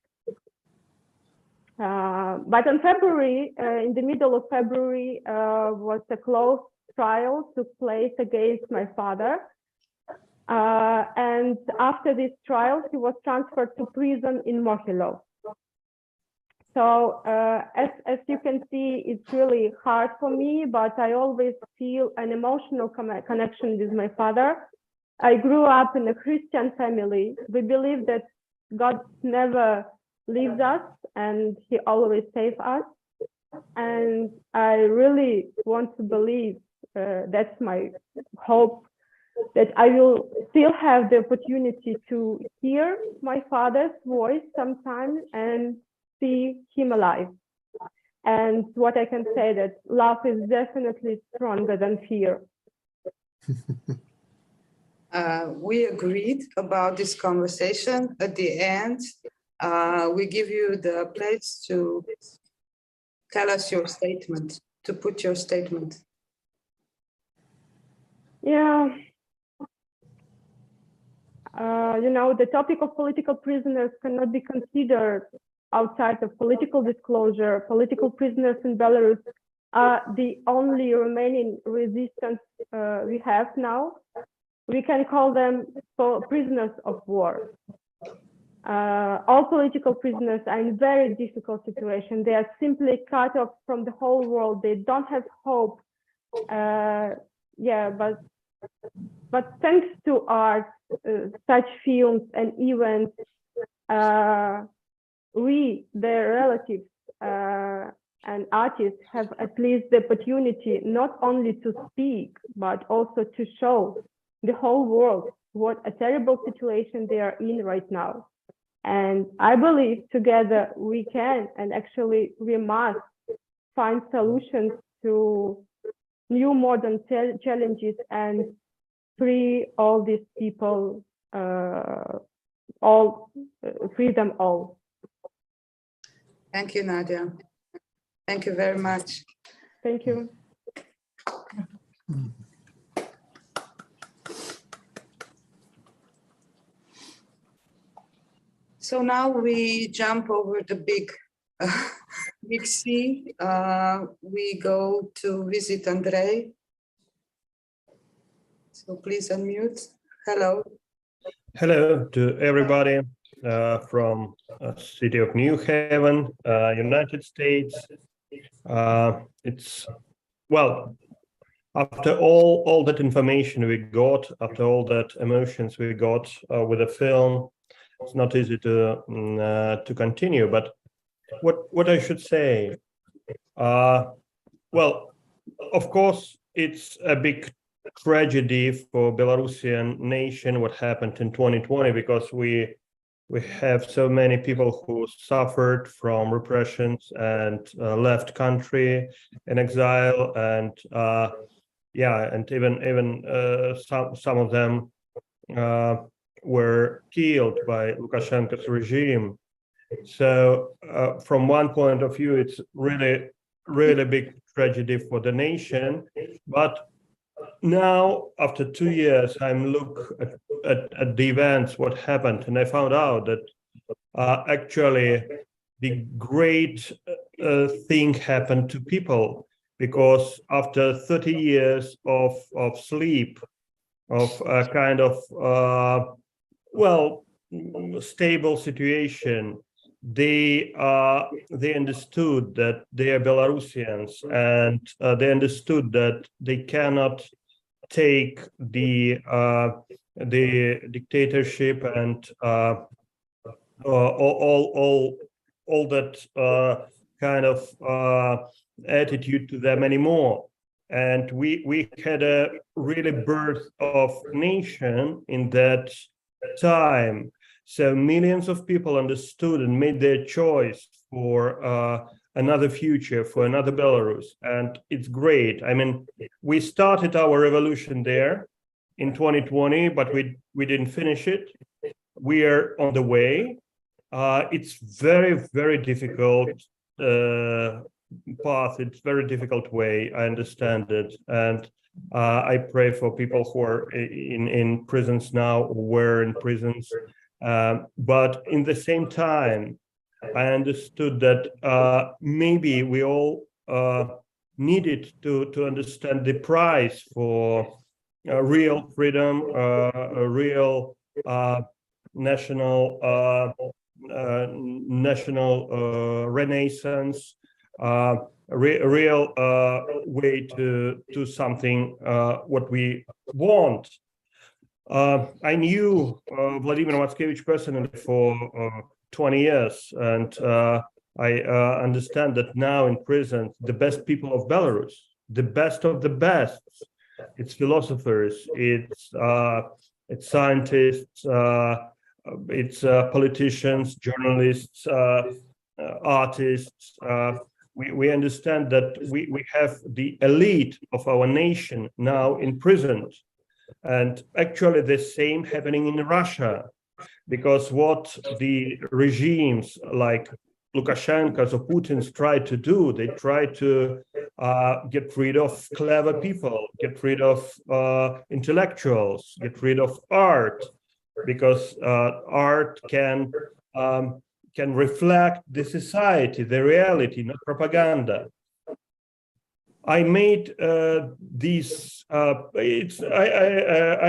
But in February, in the middle of February, was a closed trial took place against my father. And after this trial, he was transferred to prison in Mohilov. So as you can see, it's really hard for me, but I always feel an emotional connection with my father. I grew up in a Christian family. We believe that God never leaves us and he always saves us. And I really want to believe, that's my hope, that I will still have the opportunity to hear my father's voice sometime and see him alive. And what I can say that love is definitely stronger than fear. We agreed about this conversation. At the end, we give you the place to tell us your statement, to put your statement. Yeah. You know, the topic of political prisoners cannot be considered outside of political disclosure. Political prisoners in Belarus are the only remaining resistance we have now. We can call them prisoners of war. All political prisoners are in very difficult situation. They are simply cut off from the whole world. They don't have hope. But thanks to art, such films and events, we, their relatives and artists, have at least the opportunity not only to speak, but also to show the whole world what a terrible situation they are in right now. And I believe together we can, and actually we must, find solutions to new modern challenges and free all these people, free them all. Thank you, Nadia. Thank you very much. Thank you. So now we jump over the big sea. We go to visit Andrei. So please unmute. Hello. Hello to everybody from city of New Haven, United States. It's, well, after all that information we got, after all that emotions we got with the film, it's not easy to continue. But what I should say, well, of course, it's a big tragedy for Belarusian nation what happened in 2020, because we have so many people who suffered from repressions and left country in exile, and and even some of them were killed by Lukashenko's regime. So from one point of view, it's really big tragedy for the nation. But now, after 2 years, I'm look at the events, what happened, and I found out that actually the great thing happened to people, because after 30 years of sleep, of a kind of stable situation, they understood that they are Belarusians, and they understood that they cannot take the dictatorship and all that kind of attitude to them anymore. And we had a really birth of nation in that time. So millions of people understood and made their choice for another future, for another Belarus. And it's great. I mean, we started our revolution there in 2020, but we didn't finish it. We are on the way. It's very difficult path. It's very difficult way. I understand it. And I pray for people who are in prisons now, or were in prisons. But in the same time, I understood that maybe we all needed to understand the price for real freedom, a real national renaissance, a real way to do something what we want. I knew Vladimir Matskevich personally for 20 years, and I understand that now in prison, the best people of Belarus, the best of the best, it's philosophers, it's scientists, it's politicians, journalists, artists. We understand that we have the elite of our nation now in prison. And actually the same happening in Russia, because what the regimes like Lukashenko's or Putin's try to do, they try to get rid of clever people, get rid of intellectuals, get rid of art, because art can reflect the society, the reality, not propaganda. I made these. I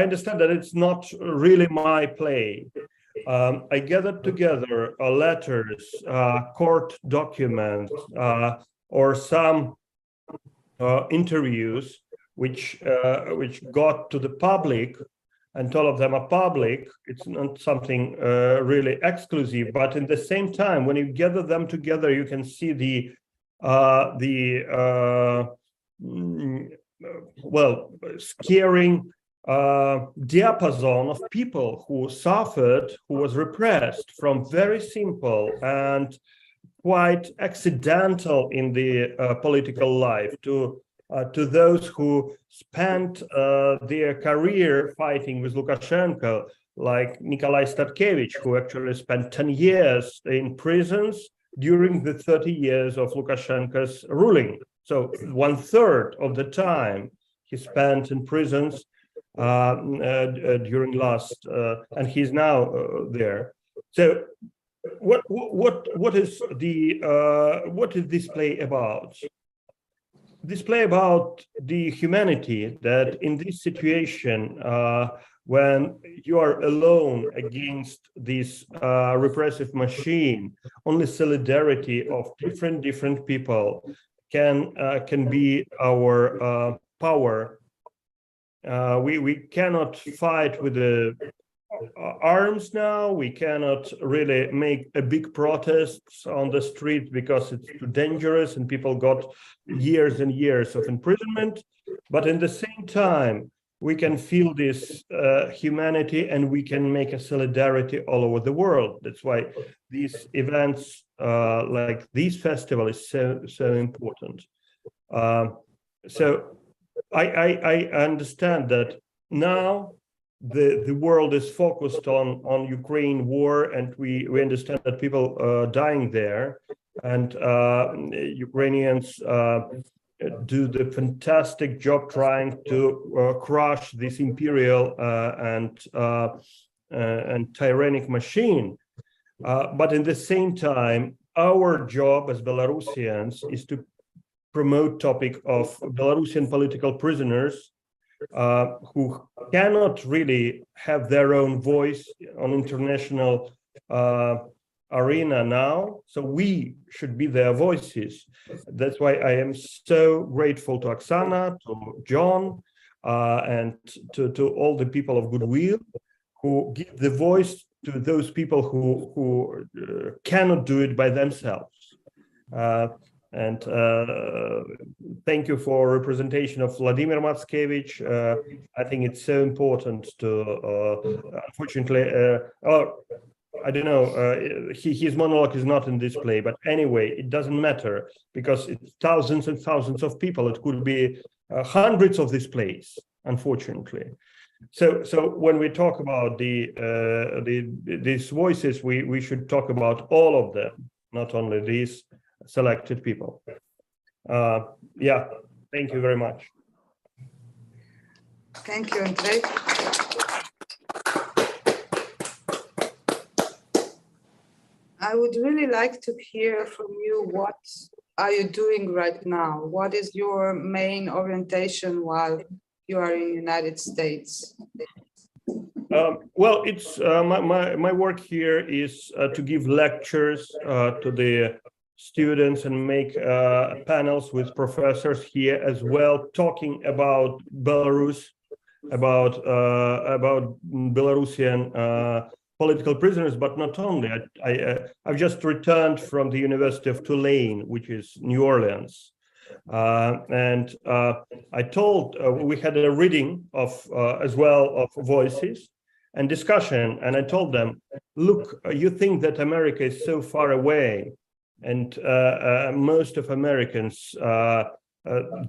understand that it's not really my play. I gathered together letters, court documents, or some interviews which got to the public, and all of them are public. It's not something really exclusive, but in the same time, when you gather them together, you can see the scaring diapason of people who suffered, who was repressed from very simple and quite accidental in the political life to those who spent their career fighting with Lukashenko, like Nikolai Statkevich, who actually spent 10 years in prisons during the 30 years of Lukashenko's ruling. So 1/3 of the time he spent in prisons during last, and he's now there. So what is this play about? This play about the humanity that in this situation, when you are alone against this repressive machine, only solidarity of different people can be our power. We cannot fight with the arms now. We cannot really make a big protests on the street because it's too dangerous and people got years and years of imprisonment. But in the same time, we can feel this humanity, and we can make a solidarity all over the world. That's why these events like this festival is so important. So I understand that now the world is focused on Ukraine war, and we understand that people are dying there, and Ukrainians do the fantastic job trying to crush this imperial and tyrannic machine. But in the same time, our job as Belarusians is to promote topic of Belarusian political prisoners who cannot really have their own voice on international arena now. So we should be their voices. That's why I am so grateful to Oksana, to John, and to all the people of goodwill who give the voice to those people who cannot do it by themselves. And thank you for representation of Vladimir Matskevich. I think it's so important to, unfortunately, I don't know, his monologue is not in this play, but anyway, it doesn't matter because it's thousands and thousands of people. It could be hundreds of these plays, unfortunately. So when we talk about these voices, we should talk about all of them, not only these selected people. Yeah, thank you very much. Thank you, Andrei. I would really like to hear from you, what are you doing right now? What is your main orientation while you are in the United States? Well, it's my work here is to give lectures to the students and make panels with professors here as well, talking about Belarus, about Belarusian political prisoners, but not only. I've just returned from the University of Tulane, which is New Orleans. And I told, we had a reading of as well of voices and discussion, and I told them, look, you think that America is so far away, and most of Americans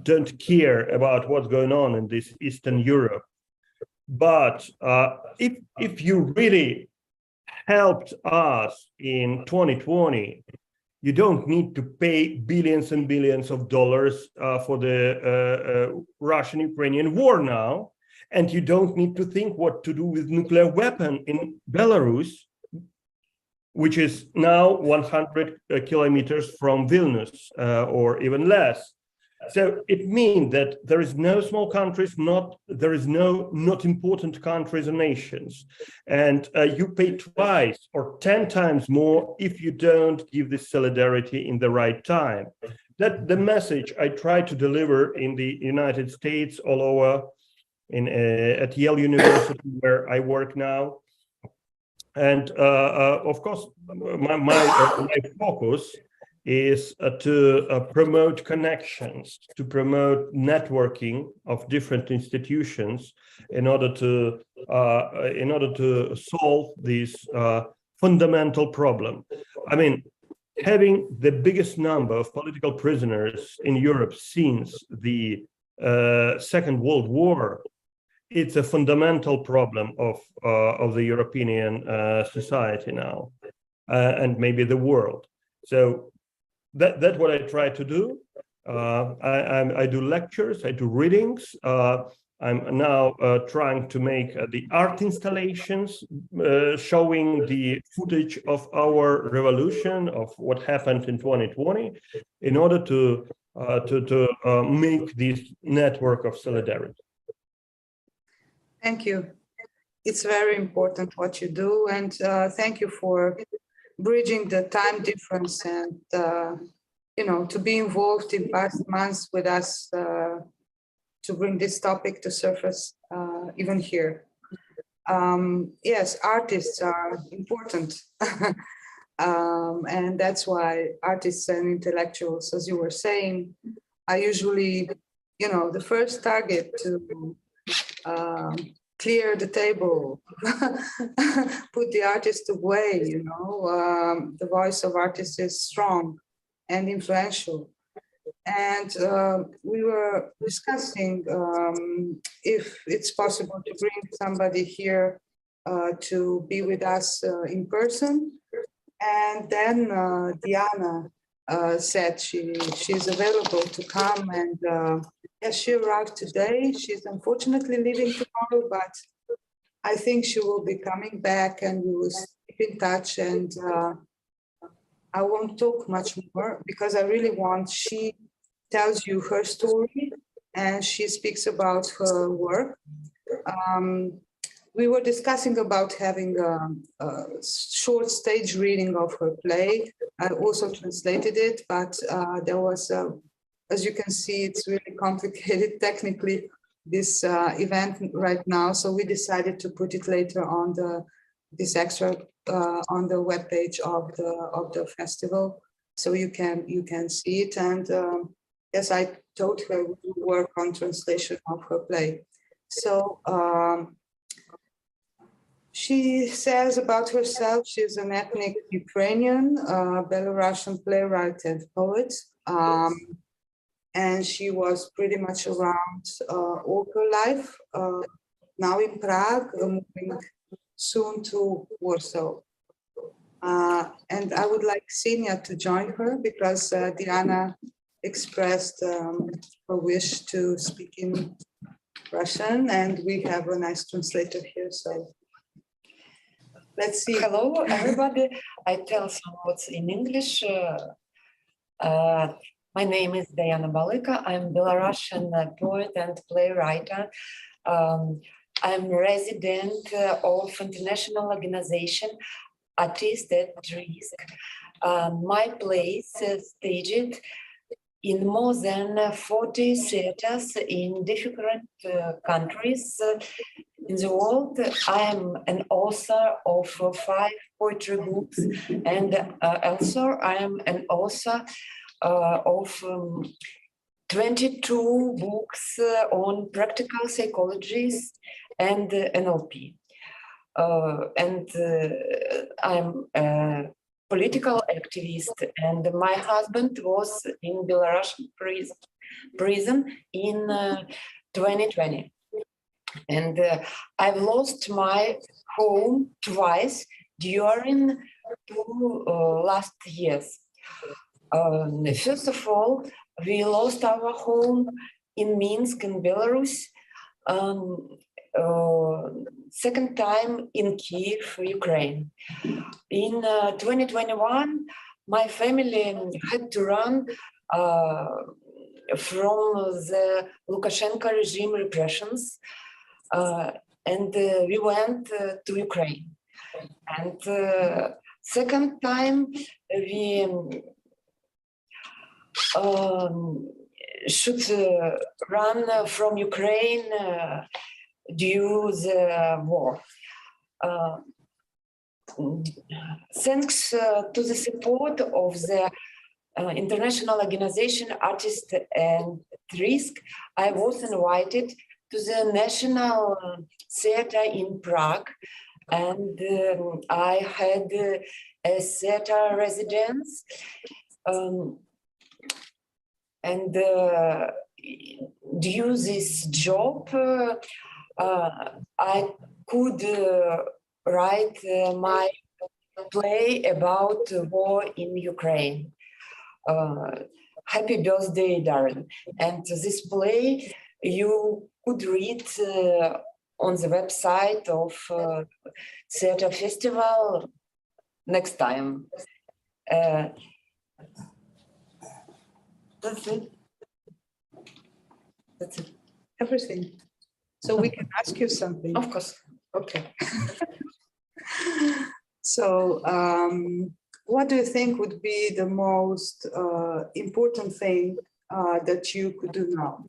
don't care about what's going on in this Eastern Europe. But if you really helped us in 2020, you don't need to pay billions and billions of dollars for the Russian-Ukrainian war now, and you don't need to think what to do with nuclear weapon in Belarus, which is now 100 kilometers from Vilnius, or even less. So it means that there is no small countries, there is no not important countries or nations, and you pay twice or 10 times more if you don't give this solidarity in the right time. That the message I try to deliver in the United States, all over, at Yale University where I work now, and of course my focus is to promote connections, to promote networking of different institutions in order to solve this fundamental problem. I mean, having the biggest number of political prisoners in Europe since the Second World War, it's a fundamental problem of the European society now, and maybe the world. So that's what I try to do. I do lectures, I do readings. I'm now trying to make the art installations showing the footage of our revolution, of what happened in 2020, in order to make this network of solidarity. Thank you. It's very important what you do, and thank you for bridging the time difference and to be involved in past months with us to bring this topic to surface even here. Yes, artists are important. And that's why artists and intellectuals, as you were saying, are usually, the first target to clear the table, put the artist away, the voice of artists is strong and influential. And we were discussing if it's possible to bring somebody here to be with us in person. And then Diana said she's available to come, and yes, she arrived today. She's unfortunately leaving tomorrow, but I think she will be coming back, and we will keep in touch. And I won't talk much more because I really want, she tells you her story and she speaks about her work. We were discussing about having a short stage reading of her play. I also translated it, but there was, as you can see, it's really complicated technically, this event right now. So we decided to put it later on this extra on the webpage of the festival, so you can see it. And yes, I told her we will work on translation of her play. So she says about herself, she's an ethnic Ukrainian, Belarusian playwright and poet. And she was pretty much around all her life, now in Prague, moving soon to Warsaw. And I would like Ksenia to join her because Diana expressed her wish to speak in Russian, and we have a nice translator here, so let's see. Hello, everybody. I tell some words in English. My name is Diana Balika. I'm Belarusian poet and playwright. I'm resident of international organization Artists at Risk. My plays staged in more than 40 theaters in different countries in the world. I am an author of 5 poetry books, and also I am an author of 22 books on practical psychologies and NLP. And I'm a political activist, and my husband was in Belarusian prison in 2020. And I've lost my home twice during 2 last years. First of all, we lost our home in Minsk in Belarus. Second time in Kiev, Ukraine. In 2021, my family had to run from the Lukashenko regime repressions, and we went to Ukraine. And second time, we should run from Ukraine due to the war. Thanks to the support of the international organization Artists and Risk, I was invited to the National Theatre in Prague, and I had a theatre residence. And due to this job, I could write my play about war in Ukraine. Happy birthday, Darren. And this play you could read on the website of Theatre Festival next time. That's it. That's it. Everything. So we can ask you something. Of course. Okay. So what do you think would be the most important thing that you could do now?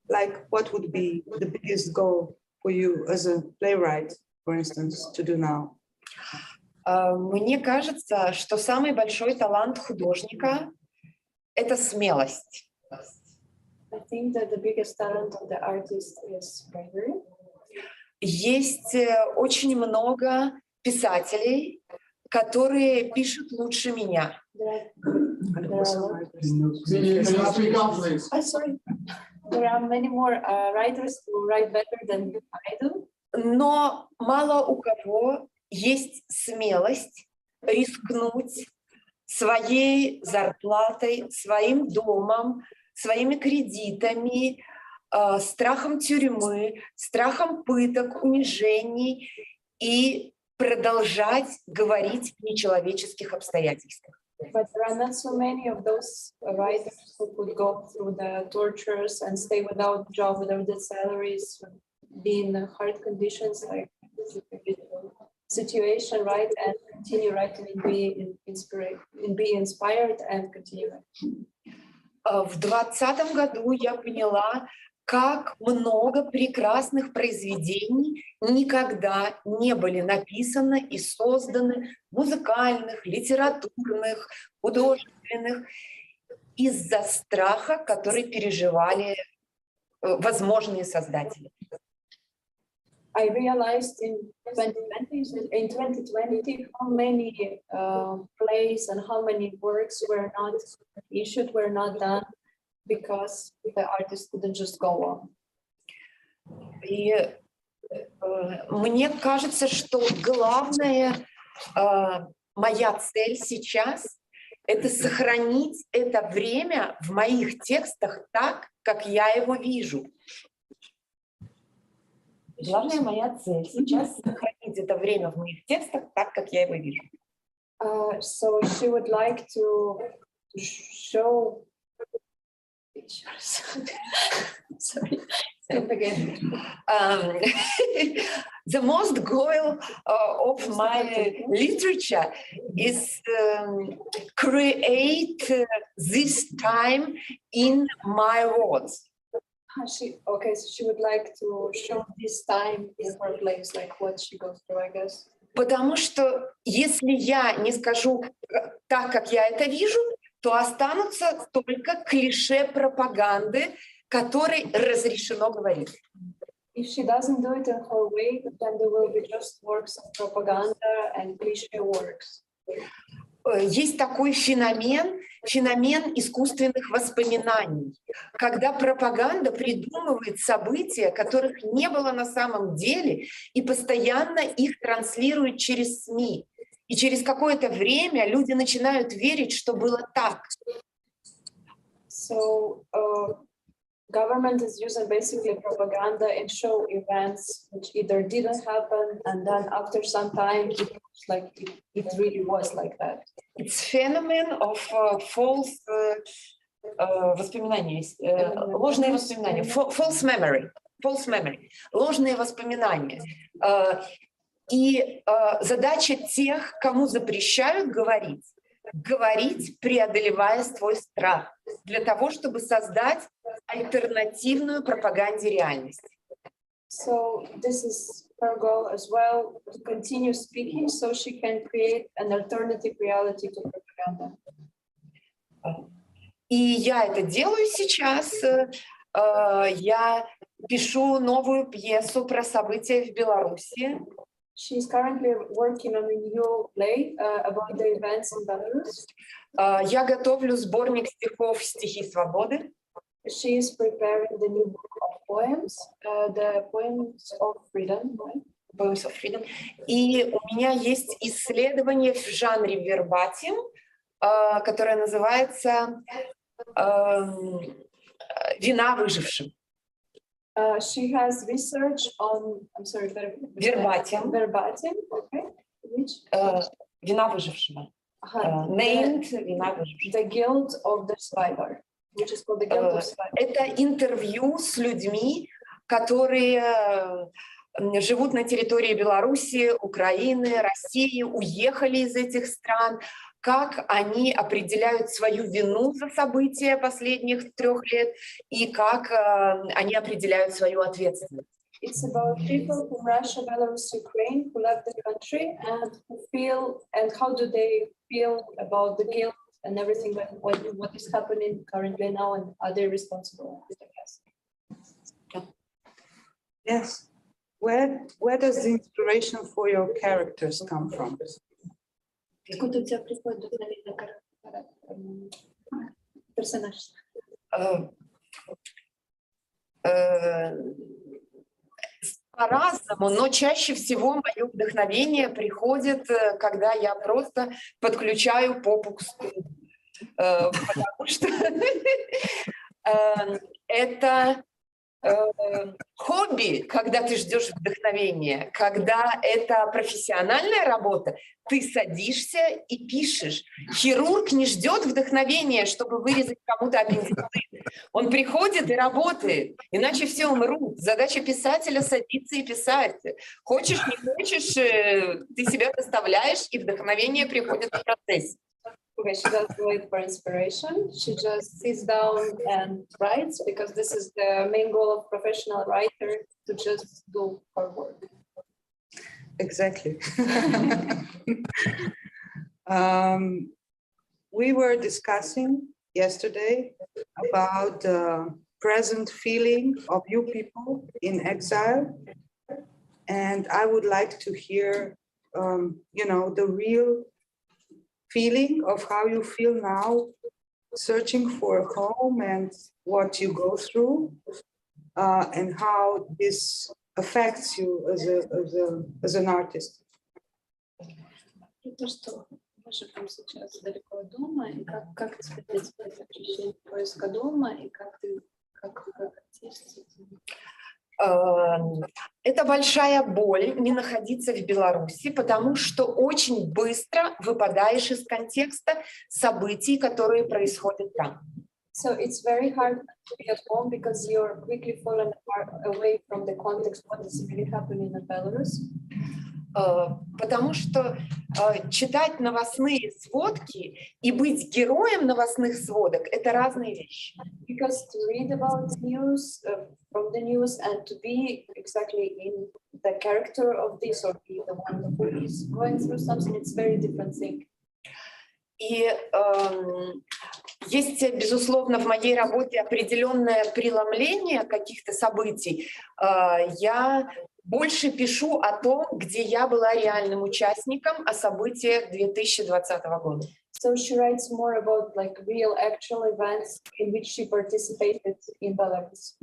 Like, what would be the biggest goal for you as a playwright, for instance, to do now? Мне кажется, что самый большой талант художника – это смелость. I think that the biggest talent of the artist is bravery. Есть очень много писателей, которые пишут лучше меня. There are There are a lot. Can you speak up, please? Sorry. There are many more writers who write better than I do. Но мало у кого есть смелость рискнуть своей зарплатой, своим домом, своими кредитами, страхом тюрьмы, страхом пыток, унижений и продолжать говорить в нечеловеческих обстоятельствах. But there are not so many of those writers who could go through the tortures and stay without job, without the salaries, be in hard conditions like situation, right, and continue writing and be inspired and continue writing. В 2020 году я поняла, как много прекрасных произведений никогда не были написаны и созданы, музыкальных, литературных, художественных, из-за страха, который переживали возможные создатели. I realized in 2020 how many plays and how many works were not issued, were not done because the artists couldn't just go on. И мне кажется, что главная моя цель сейчас — это сохранить это время в моих текстах так, как я его вижу. Главная моя цель сейчас — сохранить это время в моих текстах так, как я его вижу. So she would like to show pictures. Sorry. The most goal of my literature is create this time in my words. Okay, so she would like to show this time in her place, like what she goes through, I guess. Потому что если я не скажу так, как я это вижу, то останутся только клише пропаганды, которой разрешено говорить. If she doesn't do it in her way, then there will be just works of propaganda and cliché works. Есть такой феномен искусственных воспоминаний, когда пропаганда придумывает события, которых не было на самом деле, и постоянно их транслирует через СМИ. И через какое-то время люди начинают верить, что было так. So, government is using basically propaganda and show events which either didn't happen, and then after some time it looks like it really was like that. It's phenomenon of false воспоминания, ложные воспоминания, false memory, ложные воспоминания. И задача тех, кому запрещают говорить, преодолевая свой страх, для того, чтобы создать альтернативную пропаганде реальности. So this is her goal as well, to continue speaking so she can create an alternative reality to propaganda. И я это делаю сейчас. Я пишу новую пьесу про события в Беларуси. She's currently working on a new play about the events in Belarus. Я готовлю сборник стихов «Стихи свободы». She is preparing the new book of poems, the Poems of Freedom. Right? Poems of Freedom. И у меня есть исследование в жанре вербатим, которое называется «Вина выжившим». She has research on, I'm sorry, verbatim. Okay. Which? Вина выжившего. Named «Вина выжившего». The Guilt of the Survivor. Which is called the Guilt of Survivor. Это интервью с людьми, которые живут на территории Беларуси, Украины, России, уехали из этих стран, как они определяют свою вину за события последних 3 лет и как они определяют свою ответственность. It's about people from Russia, Belarus, Ukraine who left the country and who feel, and how do they feel about the guilt and everything, what is happening currently now, and are they responsible? Yes. Where does the inspiration for your characters come from? персонаж. По-разному, но чаще всего мое вдохновение приходит, когда я просто подключаю попу к стулу. Потому что это хобби, когда ты ждешь вдохновения, когда это профессиональная работа, ты садишься и пишешь. Хирург не ждет вдохновения, чтобы вырезать кому-то аппендицит. Он приходит и работает, иначе все умрут. Задача писателя — садиться и писать. Хочешь, не хочешь, ты себя заставляешь, и вдохновение приходит в процессе. Okay, she doesn't wait for inspiration. She just sits down and writes because this is the main goal of professional writer, to just do her work. Exactly. We were discussing yesterday about the present feeling of you people in exile. And I would like to hear, the real feeling of how you feel now, searching for a home and what you go through, and how this affects you as an artist. То, что мы живем сейчас далеко от дома, и как тебе это ощущение поиска дома, и как артист? Это большая боль не находиться в Беларуси, потому что очень быстро выпадаешь из контекста событий, которые происходят там. So it's very hard to be at home because you're quickly fallen away from the context what is really happening in Belarus. Потому что читать новостные сводки и быть героем новостных сводок — это разные вещи. Because to read about news from the news and to be exactly in the character of this or be the one who is going through something, it's very different thing. И есть, безусловно, в моей работе определенное преломление каких-то событий. Я больше пишу о том, где я была реальным участником, о событиях 2020 года. So she writes more about like real actual events in which she participated in Belarus.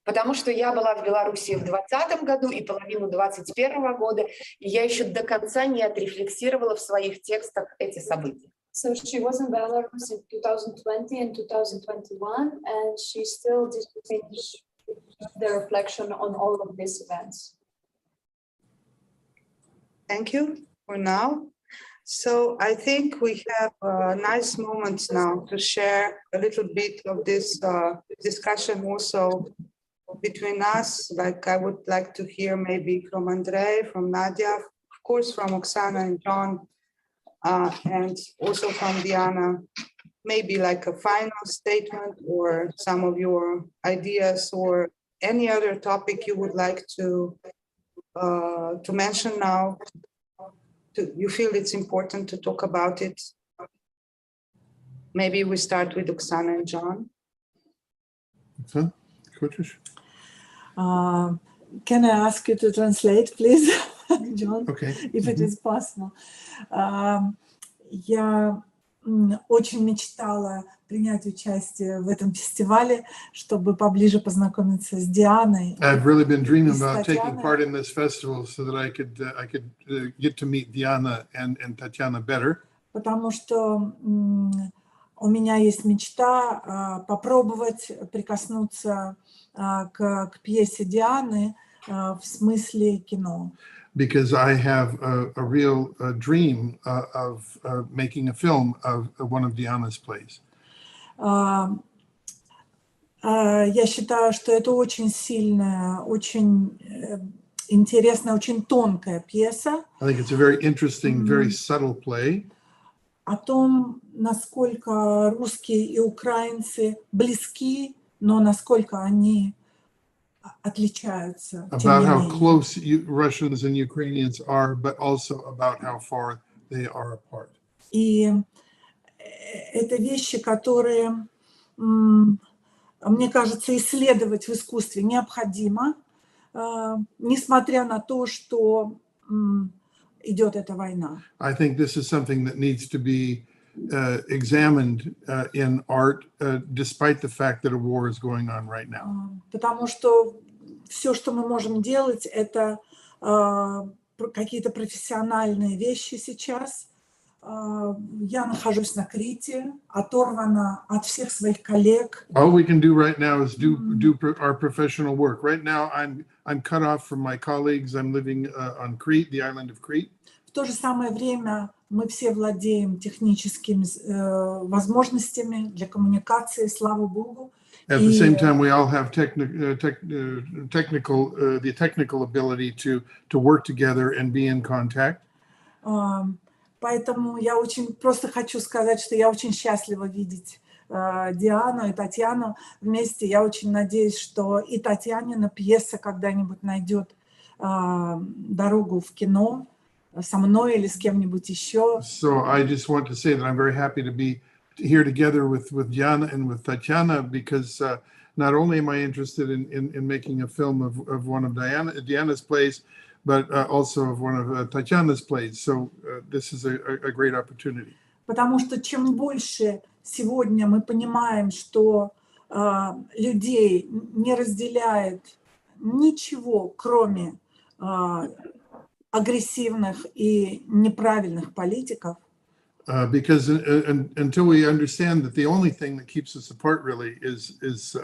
Потому что я была в Беларуси в 2020 году и половину 2021 года, и я еще до конца не отрефлексировала в своих текстах эти события. So she was in Belarus in 2020 and 2021, and she still didn't finish the reflection on all of these events. Thank you for now. So I think we have a nice moment now to share a little bit of this discussion also between us. Like I would like to hear maybe from Andrei, from Nadia, of course from Oksana and John, and also from Diana, maybe like a final statement or some of your ideas or any other topic you would like to mention now. You feel it's important to talk about it. Maybe we start with Oksana and John. Oksana, хочешь? Can I ask you to translate, please, John? Okay. If it is possible. Я очень мечтала принять участие в этом фестивале, чтобы поближе познакомиться с Дианой. I've really been dreaming about taking part in this festival so that I could get to meet Diana and Tatiana better. Потому что у меня есть мечта попробовать прикоснуться к пьесе Дианы в смысле кино. Because I have a real dream of making a film of one of Diana's plays. Я считаю, что это очень сильная, очень интересная, очень тонкая пьеса. I think it's a very interesting, very subtle play. О том, насколько русские и украинцы близки, но насколько они отличаются. About how close Russians and Ukrainians are, but also about how far they are apart. И это вещи, которые, мне кажется, исследовать в искусстве необходимо, несмотря на то, что идет эта война. I think this is something that needs to be examined in art, despite the fact that a war is going on right now. Потому что все, что мы можем делать, это какие-то профессиональные вещи сейчас. Я нахожусь на Крите, оторвана от всех своих коллег. All we can do right now is do our professional work. Right now, I'm cut off from my colleagues. I'm living on Crete, the island of Crete. В то же самое время мы все владеем техническими возможностями для коммуникации, слава Богу. At the same time, we all have the technical ability to work together and be in contact. Поэтому я очень просто хочу сказать, что я очень счастлива видеть Диану и Татьяну вместе. Я очень надеюсь, что и Татьянина пьеса когда-нибудь найдет дорогу в кино со мной или с кем-нибудь еще. So I just want to say that I'm very happy to be here together with Diana and with Tatiana, because not only am I interested in making a film of one of Diana's plays, but also of one of Tatiana's plays. So this is a great opportunity. Потому что чем больше сегодня мы понимаем, что людей не разделяет ничего, кроме агрессивных и неправильных политиков. Because until we understand that the only thing that keeps us apart really is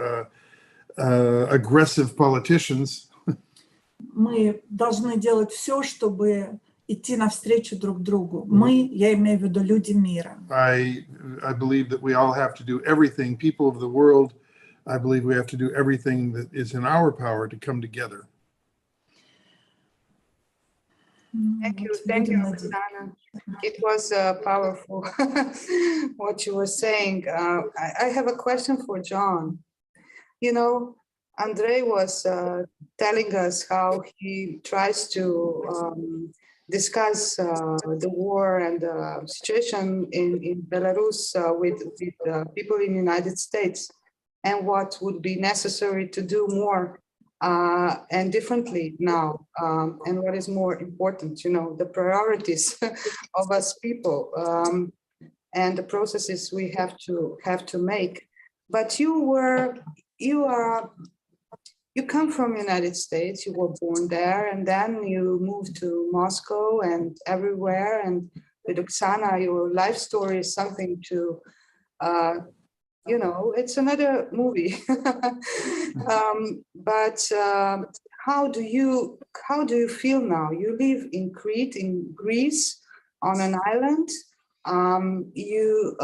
aggressive politicians. Мы должны делать все, чтобы идти навстречу друг другу. Мы, я имею в виду люди мира. I believe that we all have to do everything. People of the world, I believe we have to do everything that is in our power to come together. Thank you, Oksana. It was powerful what you were saying. I have a question for John. You know, Andrei was telling us how he tries to discuss the war and the situation in Belarus with people in the United States, and what would be necessary to do more and differently now, and what is more important, you know, the priorities of us people and the processes we have to make. But you come from United States, you were born there, and then you moved to Moscow and everywhere. And with Oksana, your life story is something to, you know, it's another movie. But how do you feel now? You live in Crete, in Greece, on an island. You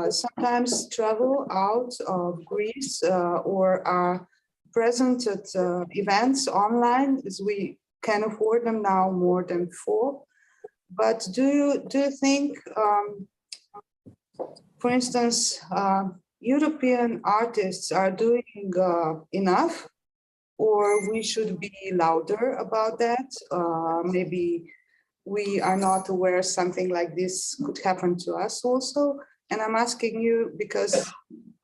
sometimes travel out of Greece or are present at events online, as we can afford them now more than before. But do you think, for instance, European artists are doing enough, or we should be louder about that? Maybe we are not aware something like this could happen to us also. And I'm asking you because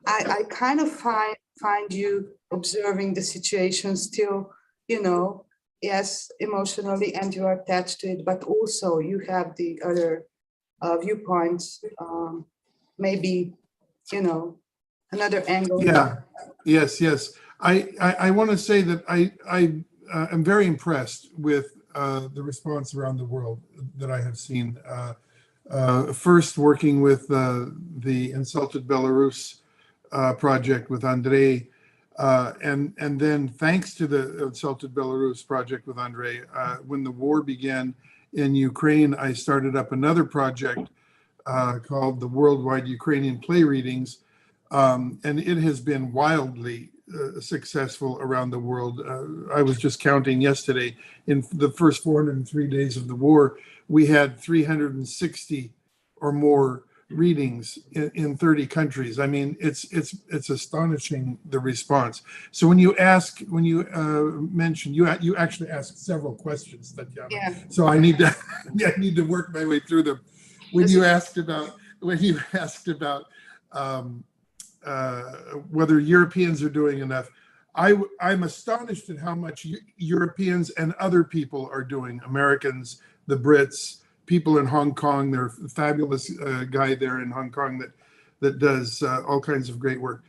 I kind of find you observing the situation still, you know, yes, emotionally, and you are attached to it, but also you have the other viewpoints, maybe, you know, another angle. Yeah, yes. I want to say that I am very impressed with the response around the world that I have seen. First, working with the Insulted Belarus project with Andrei, and then thanks to the Insulted Belarus project with Andrei, when the war began in Ukraine, I started up another project called the Worldwide Ukrainian Play Readings, and it has been wildly successful around the world. I was just counting yesterday, in the first 403 days of the war, we had 360 or more readings in 30 countries. I mean, it's astonishing, the response. So when you mentioned, you actually asked several questions, Tatiana. Yeah. So I need to work my way through them. When you asked about whether Europeans are doing enough, I'm astonished at how much Europeans and other people are doing. Americans, the Brits, people in Hong Kong. They're a fabulous guy there in Hong Kong that does all kinds of great work.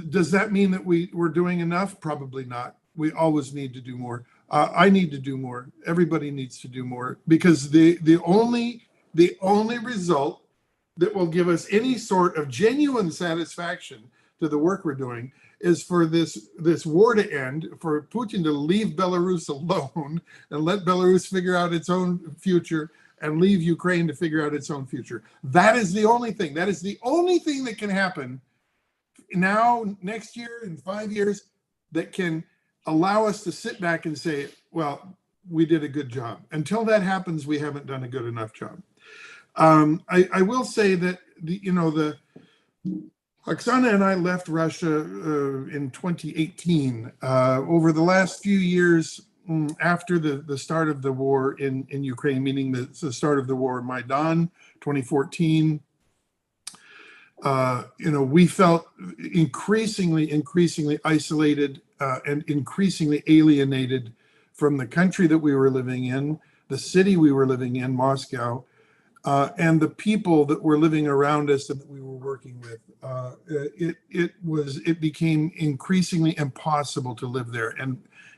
Does that mean that we're doing enough? Probably not. We always need to do more. I need to do more. Everybody needs to do more, because the only result that will give us any sort of genuine satisfaction to the work we're doing is for this war to end, for Putin to leave Belarus alone and let Belarus figure out its own future, and leave Ukraine to figure out its own future. That is the only thing. That is the only thing that can happen now, next year, in 5 years, that can allow us to sit back and say, well, we did a good job. Until that happens, we haven't done a good enough job. I will say that Oksana and I left Russia in 2018. Over the last few years, after the start of the war in Ukraine, meaning the start of the war in Maidan, 2014, we felt increasingly isolated and increasingly alienated from the country that we were living in, the city we were living in, Moscow, and the people that were living around us and that we were working with. It became increasingly impossible to live there,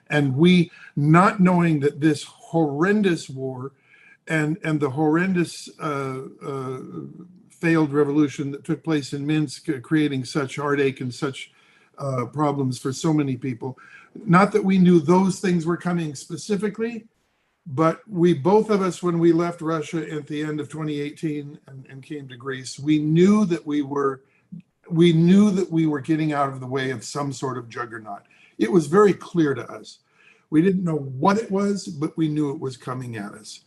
and we, not knowing that this horrendous war and the horrendous failed revolution that took place in Minsk, creating such heartache and such problems for so many people. Not that we knew those things were coming specifically, but both of us, when we left Russia at the end of 2018 and came to Greece, we knew that we were getting out of the way of some sort of juggernaut. It was very clear to us. We didn't know what it was, but we knew it was coming at us.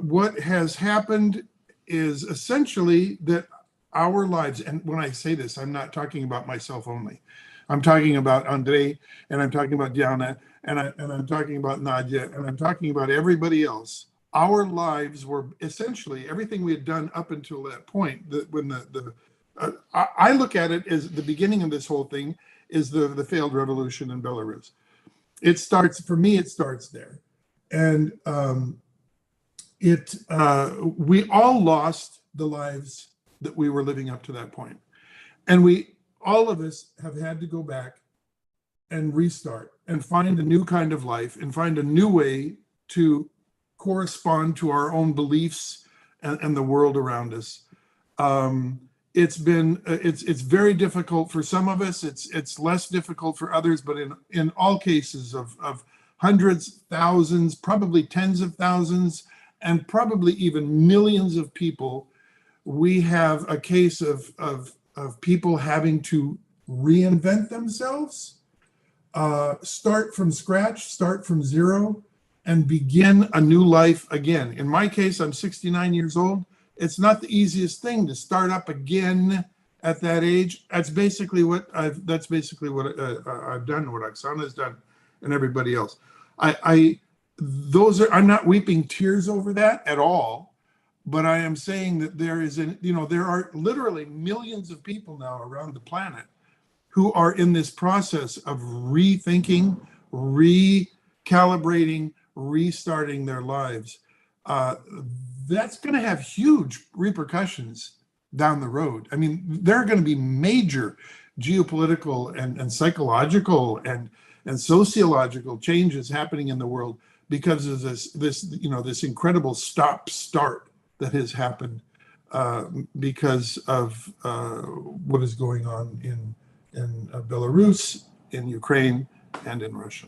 What has happened is essentially that our lives, and when I say this, I'm not talking about myself only. I'm talking about Andrei, and I'm talking about Diana, and I'm talking about Nadia, and I'm talking about everybody else. Our lives were essentially everything we had done up until that point. I look at it as the beginning of this whole thing is the failed revolution in Belarus. For me, it starts there. And we all lost the lives that we were living up to that point. And all of us have had to go back and restart and find a new kind of life and find a new way to correspond to our own beliefs and the world around us. It's very difficult for some of us. It's less difficult for others, but in all cases of hundreds, thousands, probably tens of thousands, and probably even millions of people, we have a case of people having to reinvent themselves, start from scratch, start from zero, and begin a new life again. In my case, I'm 69 years old. It's not the easiest thing to start up again at that age. That's basically what I've done, what Oksana's done, and everybody else. I'm not weeping tears over that at all, but I am saying that there are literally millions of people now around the planet who are in this process of rethinking, recalibrating, restarting their lives. That's going to have huge repercussions down the road. I mean, there are going to be major geopolitical and psychological and sociological changes happening in the world because of this incredible stop-start that has happened because of what is going on in Belarus, in Ukraine, and in Russia.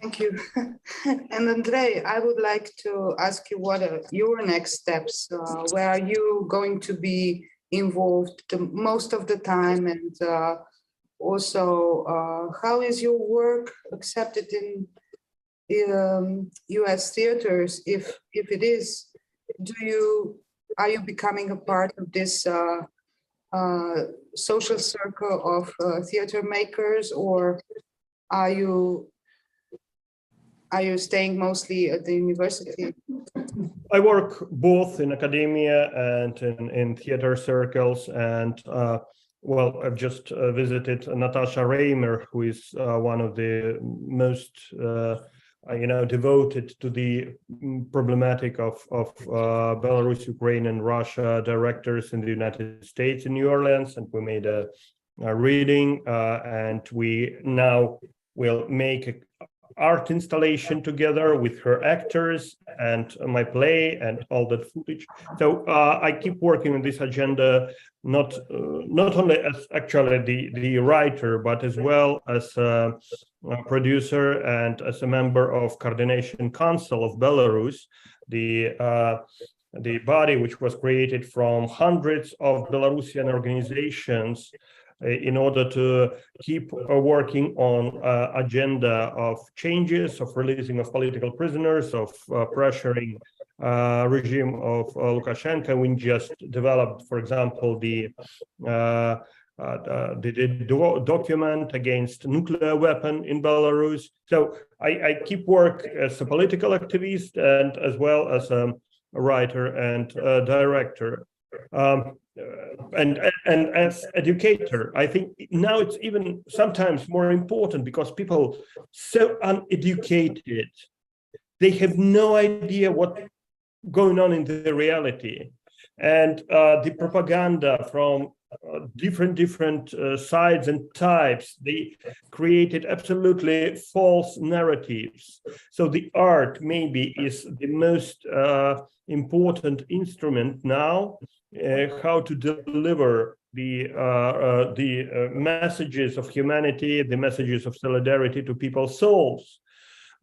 Thank you. And Andrei, I would like to ask you what are your next steps? Where are you going to be involved most of the time? And also, how is your work accepted in US theaters? If it is, are you becoming a part of this social circle of theater makers, or are you staying mostly at the university? I work both in academia and in theater circles, and I've just visited Natasha Reimer, who is one of the most devoted to the problematic of Belarus, Ukraine, and Russia directors in the United States in New Orleans, and we made a reading, and we now will make an art installation together with her actors and my play and all that footage. So I keep working on this agenda, not only as actually the writer, but as well as a producer and as a member of Coordination Council of Belarus, the body which was created from hundreds of Belarusian organizations in order to keep working on agenda of changes, of releasing of political prisoners, of pressuring regime of Lukashenko. We just developed, for example, the document against nuclear weapon in Belarus. So I keep work as a political activist and as well as a writer and director. And as educator, I think now it's even sometimes more important because people so uneducated, they have no idea what's going on in the reality, and the propaganda from different sides and types, they created absolutely false narratives. So the art maybe is the most important instrument now, how to deliver the messages of humanity, the messages of solidarity to people's souls.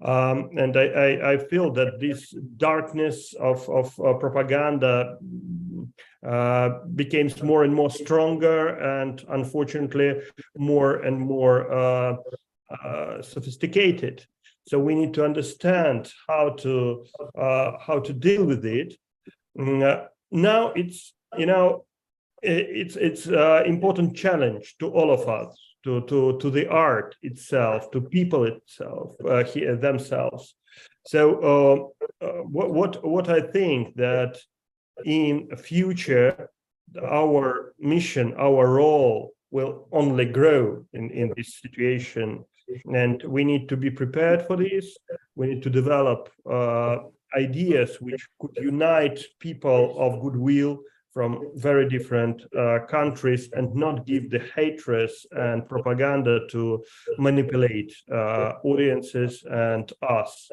And I feel that this darkness of propaganda becomes more and more stronger, and unfortunately more and more sophisticated. So we need to understand how to deal with it. Now it's it's important challenge to all of us, to the art itself, to people itself, themselves. So what I think that in future our mission, our role will only grow in this situation, and we need to be prepared for this. We need to develop ideas which could unite people of goodwill from very different countries, and not give the hatred and propaganda to manipulate audiences and us.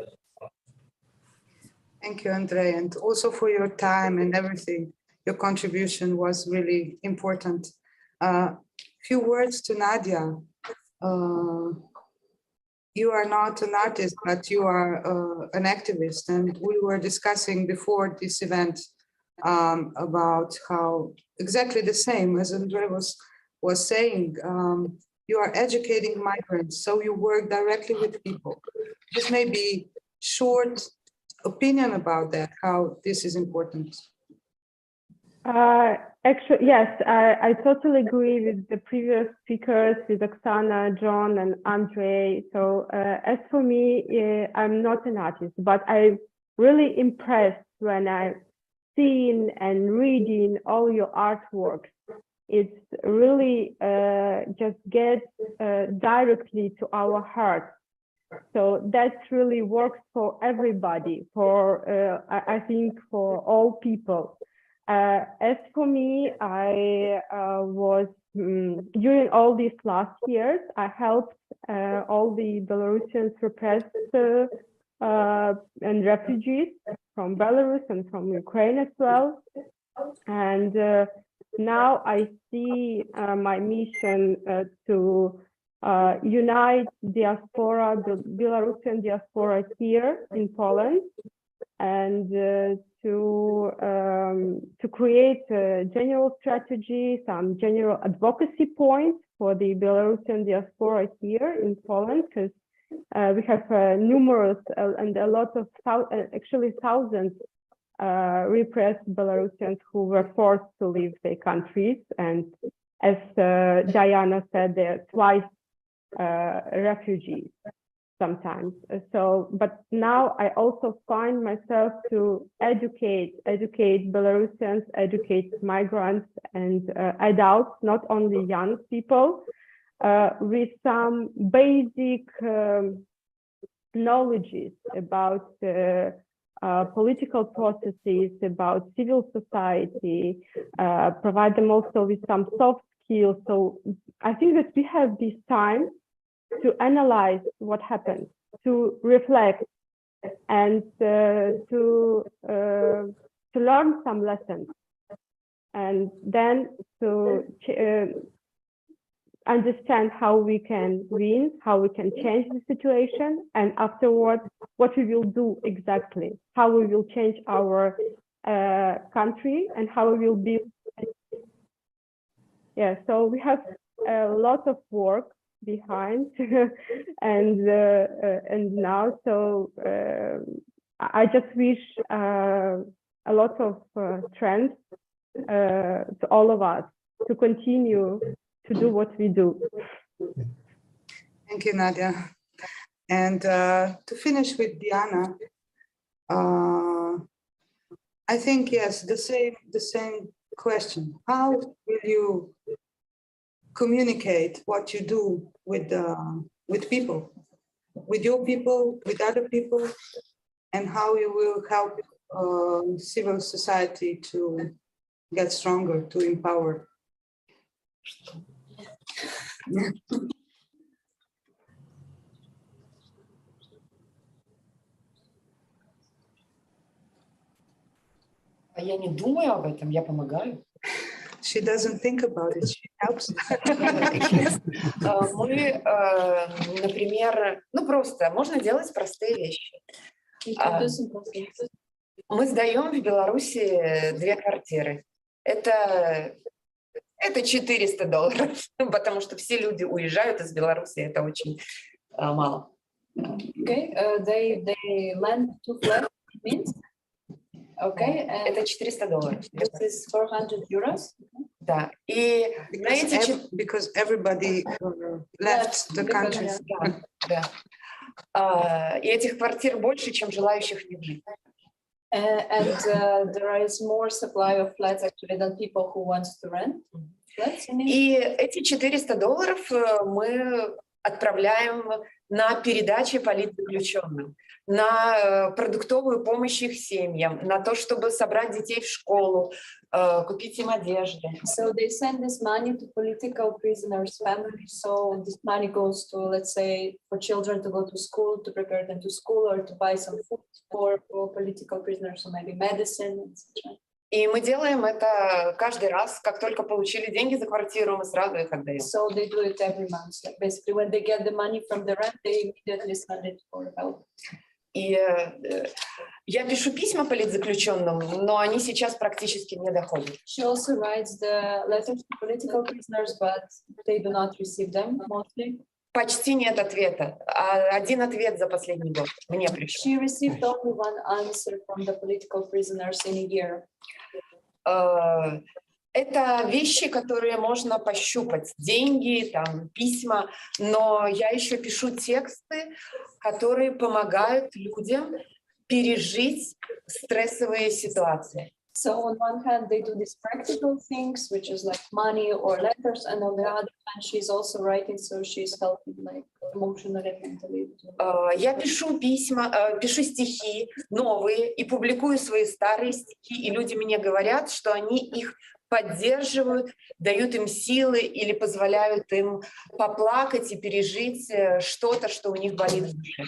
Thank you, Andrei, and also for your time and everything. Your contribution was really important. Few words to Nadia. You are not an artist, but you are an activist, and we were discussing before this event about how exactly the same as Andrei was saying. You are educating migrants, so you work directly with people. Just maybe short opinion about that, how this is important. Actually, yes, I totally agree with the previous speakers, with Oksana, John, and Andrei. So as for me, I'm not an artist, but I'm really impressed when I've seen and reading all your artworks. It's really just gets directly to our hearts. So that really works for everybody, for I think for all people. As for me, I was during all these last years, I helped all the Belarusians repressed and refugees from Belarus and from Ukraine as well. And now I see my mission to unite diaspora, the Belarusian diaspora here in Poland, and to create a general strategy, some general advocacy points for the Belarusian diaspora here in Poland, because we have numerous and a lot of actually thousands repressed Belarusians who were forced to leave their countries, and as Diana said, they're twice refugees sometimes. So, but now I also find myself to educate Belarusians, educate migrants and adults, not only young people, with some basic knowledges about political processes, about civil society, provide them also with some soft skills. So I think that we have this time to analyze what happened, to reflect, and to learn some lessons, and then to understand how we can win, how we can change the situation, and afterwards, what we will do exactly, how we will change our country, and how we will build. Yeah, so we have a lot of work behind, and now, so I just wish a lot of strength to all of us to continue to do what we do. Thank you, Nadia. And to finish with Diana, I think, yes, the same question. How will you communicate what you do with people, with your people, with other people, and how you will help civil society to get stronger, to empower? Я не думаю об этом, я помогаю. She doesn't think about it, she helps. Мы, например, просто можно делать простые вещи. Мы сдаем в Беларуси 2 квартиры. Это $400, потому что все люди уезжают из Беларуси, это очень мало. Okay, they lend 2 flats in Minsk. Okay, это $400. This is 400 euros. Да, и because everybody left the country. Да. И этих квартир больше, чем желающих в них жить. And there is more supply of flats actually than people who want to rent flats. И эти $400 мы отправляем на передачи политзаключенным, на продуктовую помощь их семьям, на то, чтобы собрать детей в школу, купить им одежду. So they send this money to political prisoners' families. So this money goes to, let's say, for children to go to school, to prepare them to school, or to buy some food for political prisoners, or maybe medicine, etc. И мы делаем это каждый раз, как только получили деньги за квартиру, мы сразу их отдаем. So they do it every month. Like basically, when they get the money from the rent, they immediately send it for help. И я пишу письма политзаключенным, но они сейчас практически не доходят. She also writes the letters to political prisoners, but they do not receive them mostly. Почти нет ответа. Один ответ за последний год мне пришел. She received only one answer from the political prisoners in a year. Это вещи, которые можно пощупать. Деньги, там, письма. Но я еще пишу тексты, которые помогают людям пережить стрессовые ситуации. So on one hand, they do these practical things, which is like money or letters, and on the other hand, she's also writing, so she's helping like emotionally and mentally. Я пишу письма, пишу стихи новые и публикую свои старые стихи, и люди мне говорят, что они их поддерживают, дают им силы или позволяют им поплакать и пережить что-то, что у них болит в душе.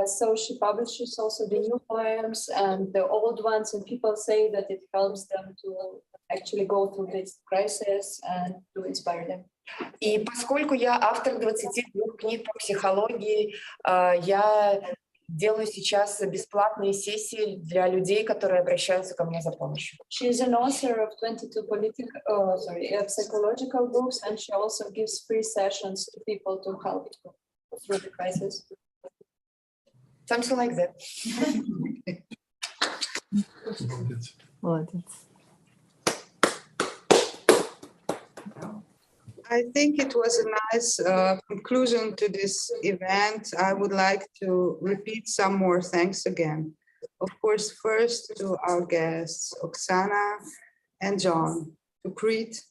So she publishes also the new poems and the old ones, and people say that it helps them to actually go through this crisis and to inspire them. И поскольку я автор 22 книг по психологии, я делаю сейчас бесплатные сессии для людей, которые обращаются ко мне за помощью. She is an author of 22 psychological books, and she also gives free sessions to people to help through the crisis. Something like that. I think it was a nice conclusion to this event. I would like to repeat some more thanks again. Of course, first to our guests, Oksana and John, to Crete,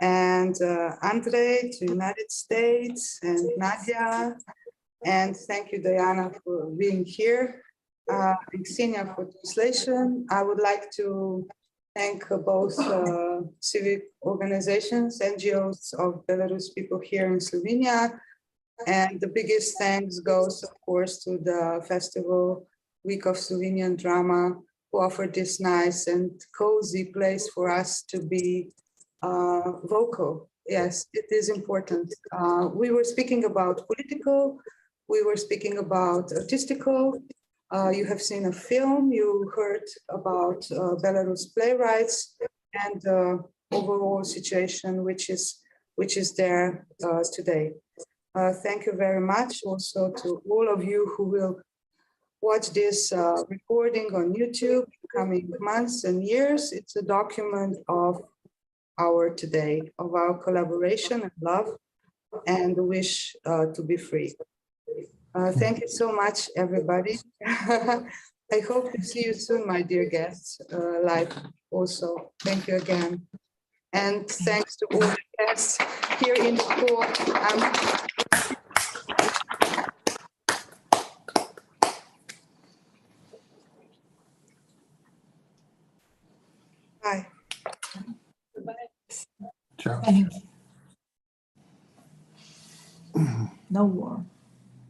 and Andrei to United States, and Nadia And thank you, Diana, for being here. And Ksenia for translation. I would like to thank both civic organizations, NGOs of Belarus people here in Slovenia. And the biggest thanks goes, of course, to the festival Week of Slovenian Drama, who offered this nice and cozy place for us to be vocal. Yes, it is important. We were speaking about political, we were speaking about artistical. You have seen a film, you heard about Belarus playwrights and the overall situation which is there today. Thank you very much also to all of you who will watch this recording on YouTube in coming months and years. It's a document of our today, of our collaboration and love and the wish to be free. Thank you so much, everybody. I hope to see you soon, my dear guests, live also. Thank you again. And thanks to all the guests here in the school. Bye. Ciao. No war.